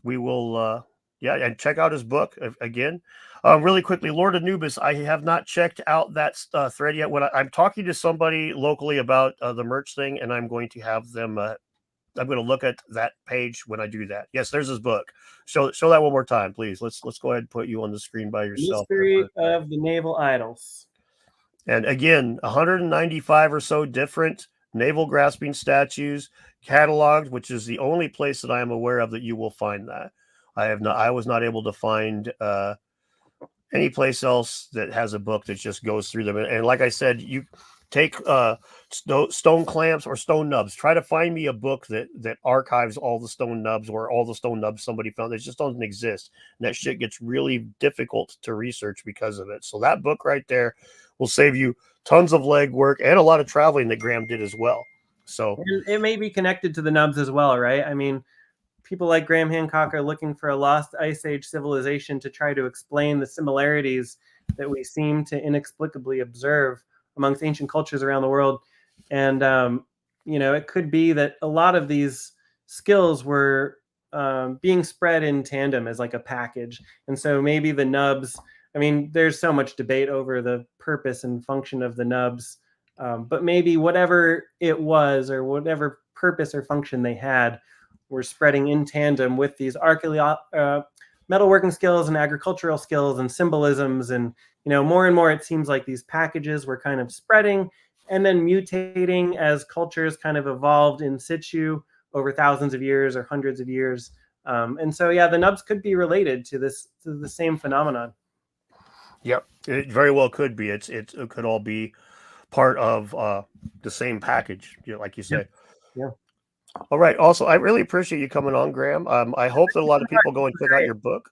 we will, and check out his book again. Really quickly, Lord Anubis, I have not checked out that thread yet. When I'm talking to somebody locally about the merch thing, and I'm going to have them, I'm going to look at that page when I do that. Yes, there's his book. Show that one more time, please. Let's go ahead and put you on the screen by yourself. Mystery of the Naval Idols. And again, 195 or so different naval grasping statues cataloged, which is the only place that I am aware of that you will find that. I was not able to find any place else that has a book that just goes through them. And like I said, you take stone clamps or stone nubs. Try to find me a book that archives all the stone nubs or all the stone nubs somebody found. It just doesn't exist. And that shit gets really difficult to research because of it. So that book right there will save you tons of legwork and a lot of traveling that Graham did as well. So And it may be connected to the nubs as well, right? I mean, people like Graham Hancock are looking for a lost ice age civilization to try to explain the similarities that we seem to inexplicably observe amongst ancient cultures around the world. And it could be that a lot of these skills were being spread in tandem as like a package. And so maybe the nubs, I mean, there's so much debate over the purpose and function of the nubs, but maybe whatever it was or whatever purpose or function they had were spreading in tandem with these metalworking skills and agricultural skills and symbolisms. And, more and more, it seems like these packages were kind of spreading and then mutating as cultures kind of evolved in situ over thousands of years or hundreds of years. And so, yeah, the nubs could be related to the same phenomenon. Yep, it very well could be. It could all be part of the same package, like you say. Yeah. All right. Also, I really appreciate you coming on, Graham. I hope that a lot of people go and check out your book.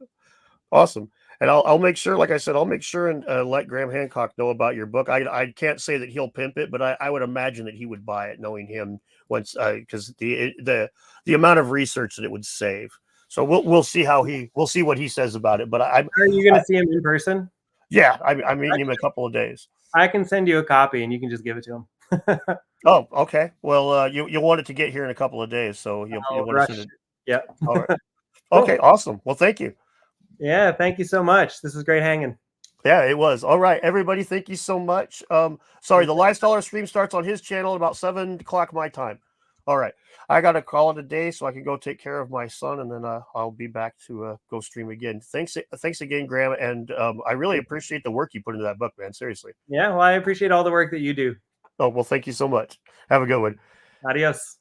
Awesome. And I'll make sure, like I said, I'll make sure and let Graham Hancock know about your book. I can't say that he'll pimp it, but I would imagine that he would buy it, knowing him once, because the amount of research that it would save. So we'll see we'll see what he says about it. But are you going to see him in person? Yeah, I'm meeting him in a couple of days. I can send you a copy and you can just give it to him. Oh, okay. Well, you'll want it to get here in a couple of days, so you'll want to send it. Yeah. All right. Okay, awesome. Well, thank you. Yeah, thank you so much. This is great hanging. Yeah, it was. All right, everybody, thank you so much. Sorry, the live scholar stream starts on his channel at about 7 o'clock my time. All right, I got to call it a day so I can go take care of my son, and then I'll be back to go stream again. Thanks again, Graham, and I really appreciate the work you put into that book, man. Seriously. Yeah, well, I appreciate all the work that you do. Oh, well, thank you so much. Have a good one. Adios.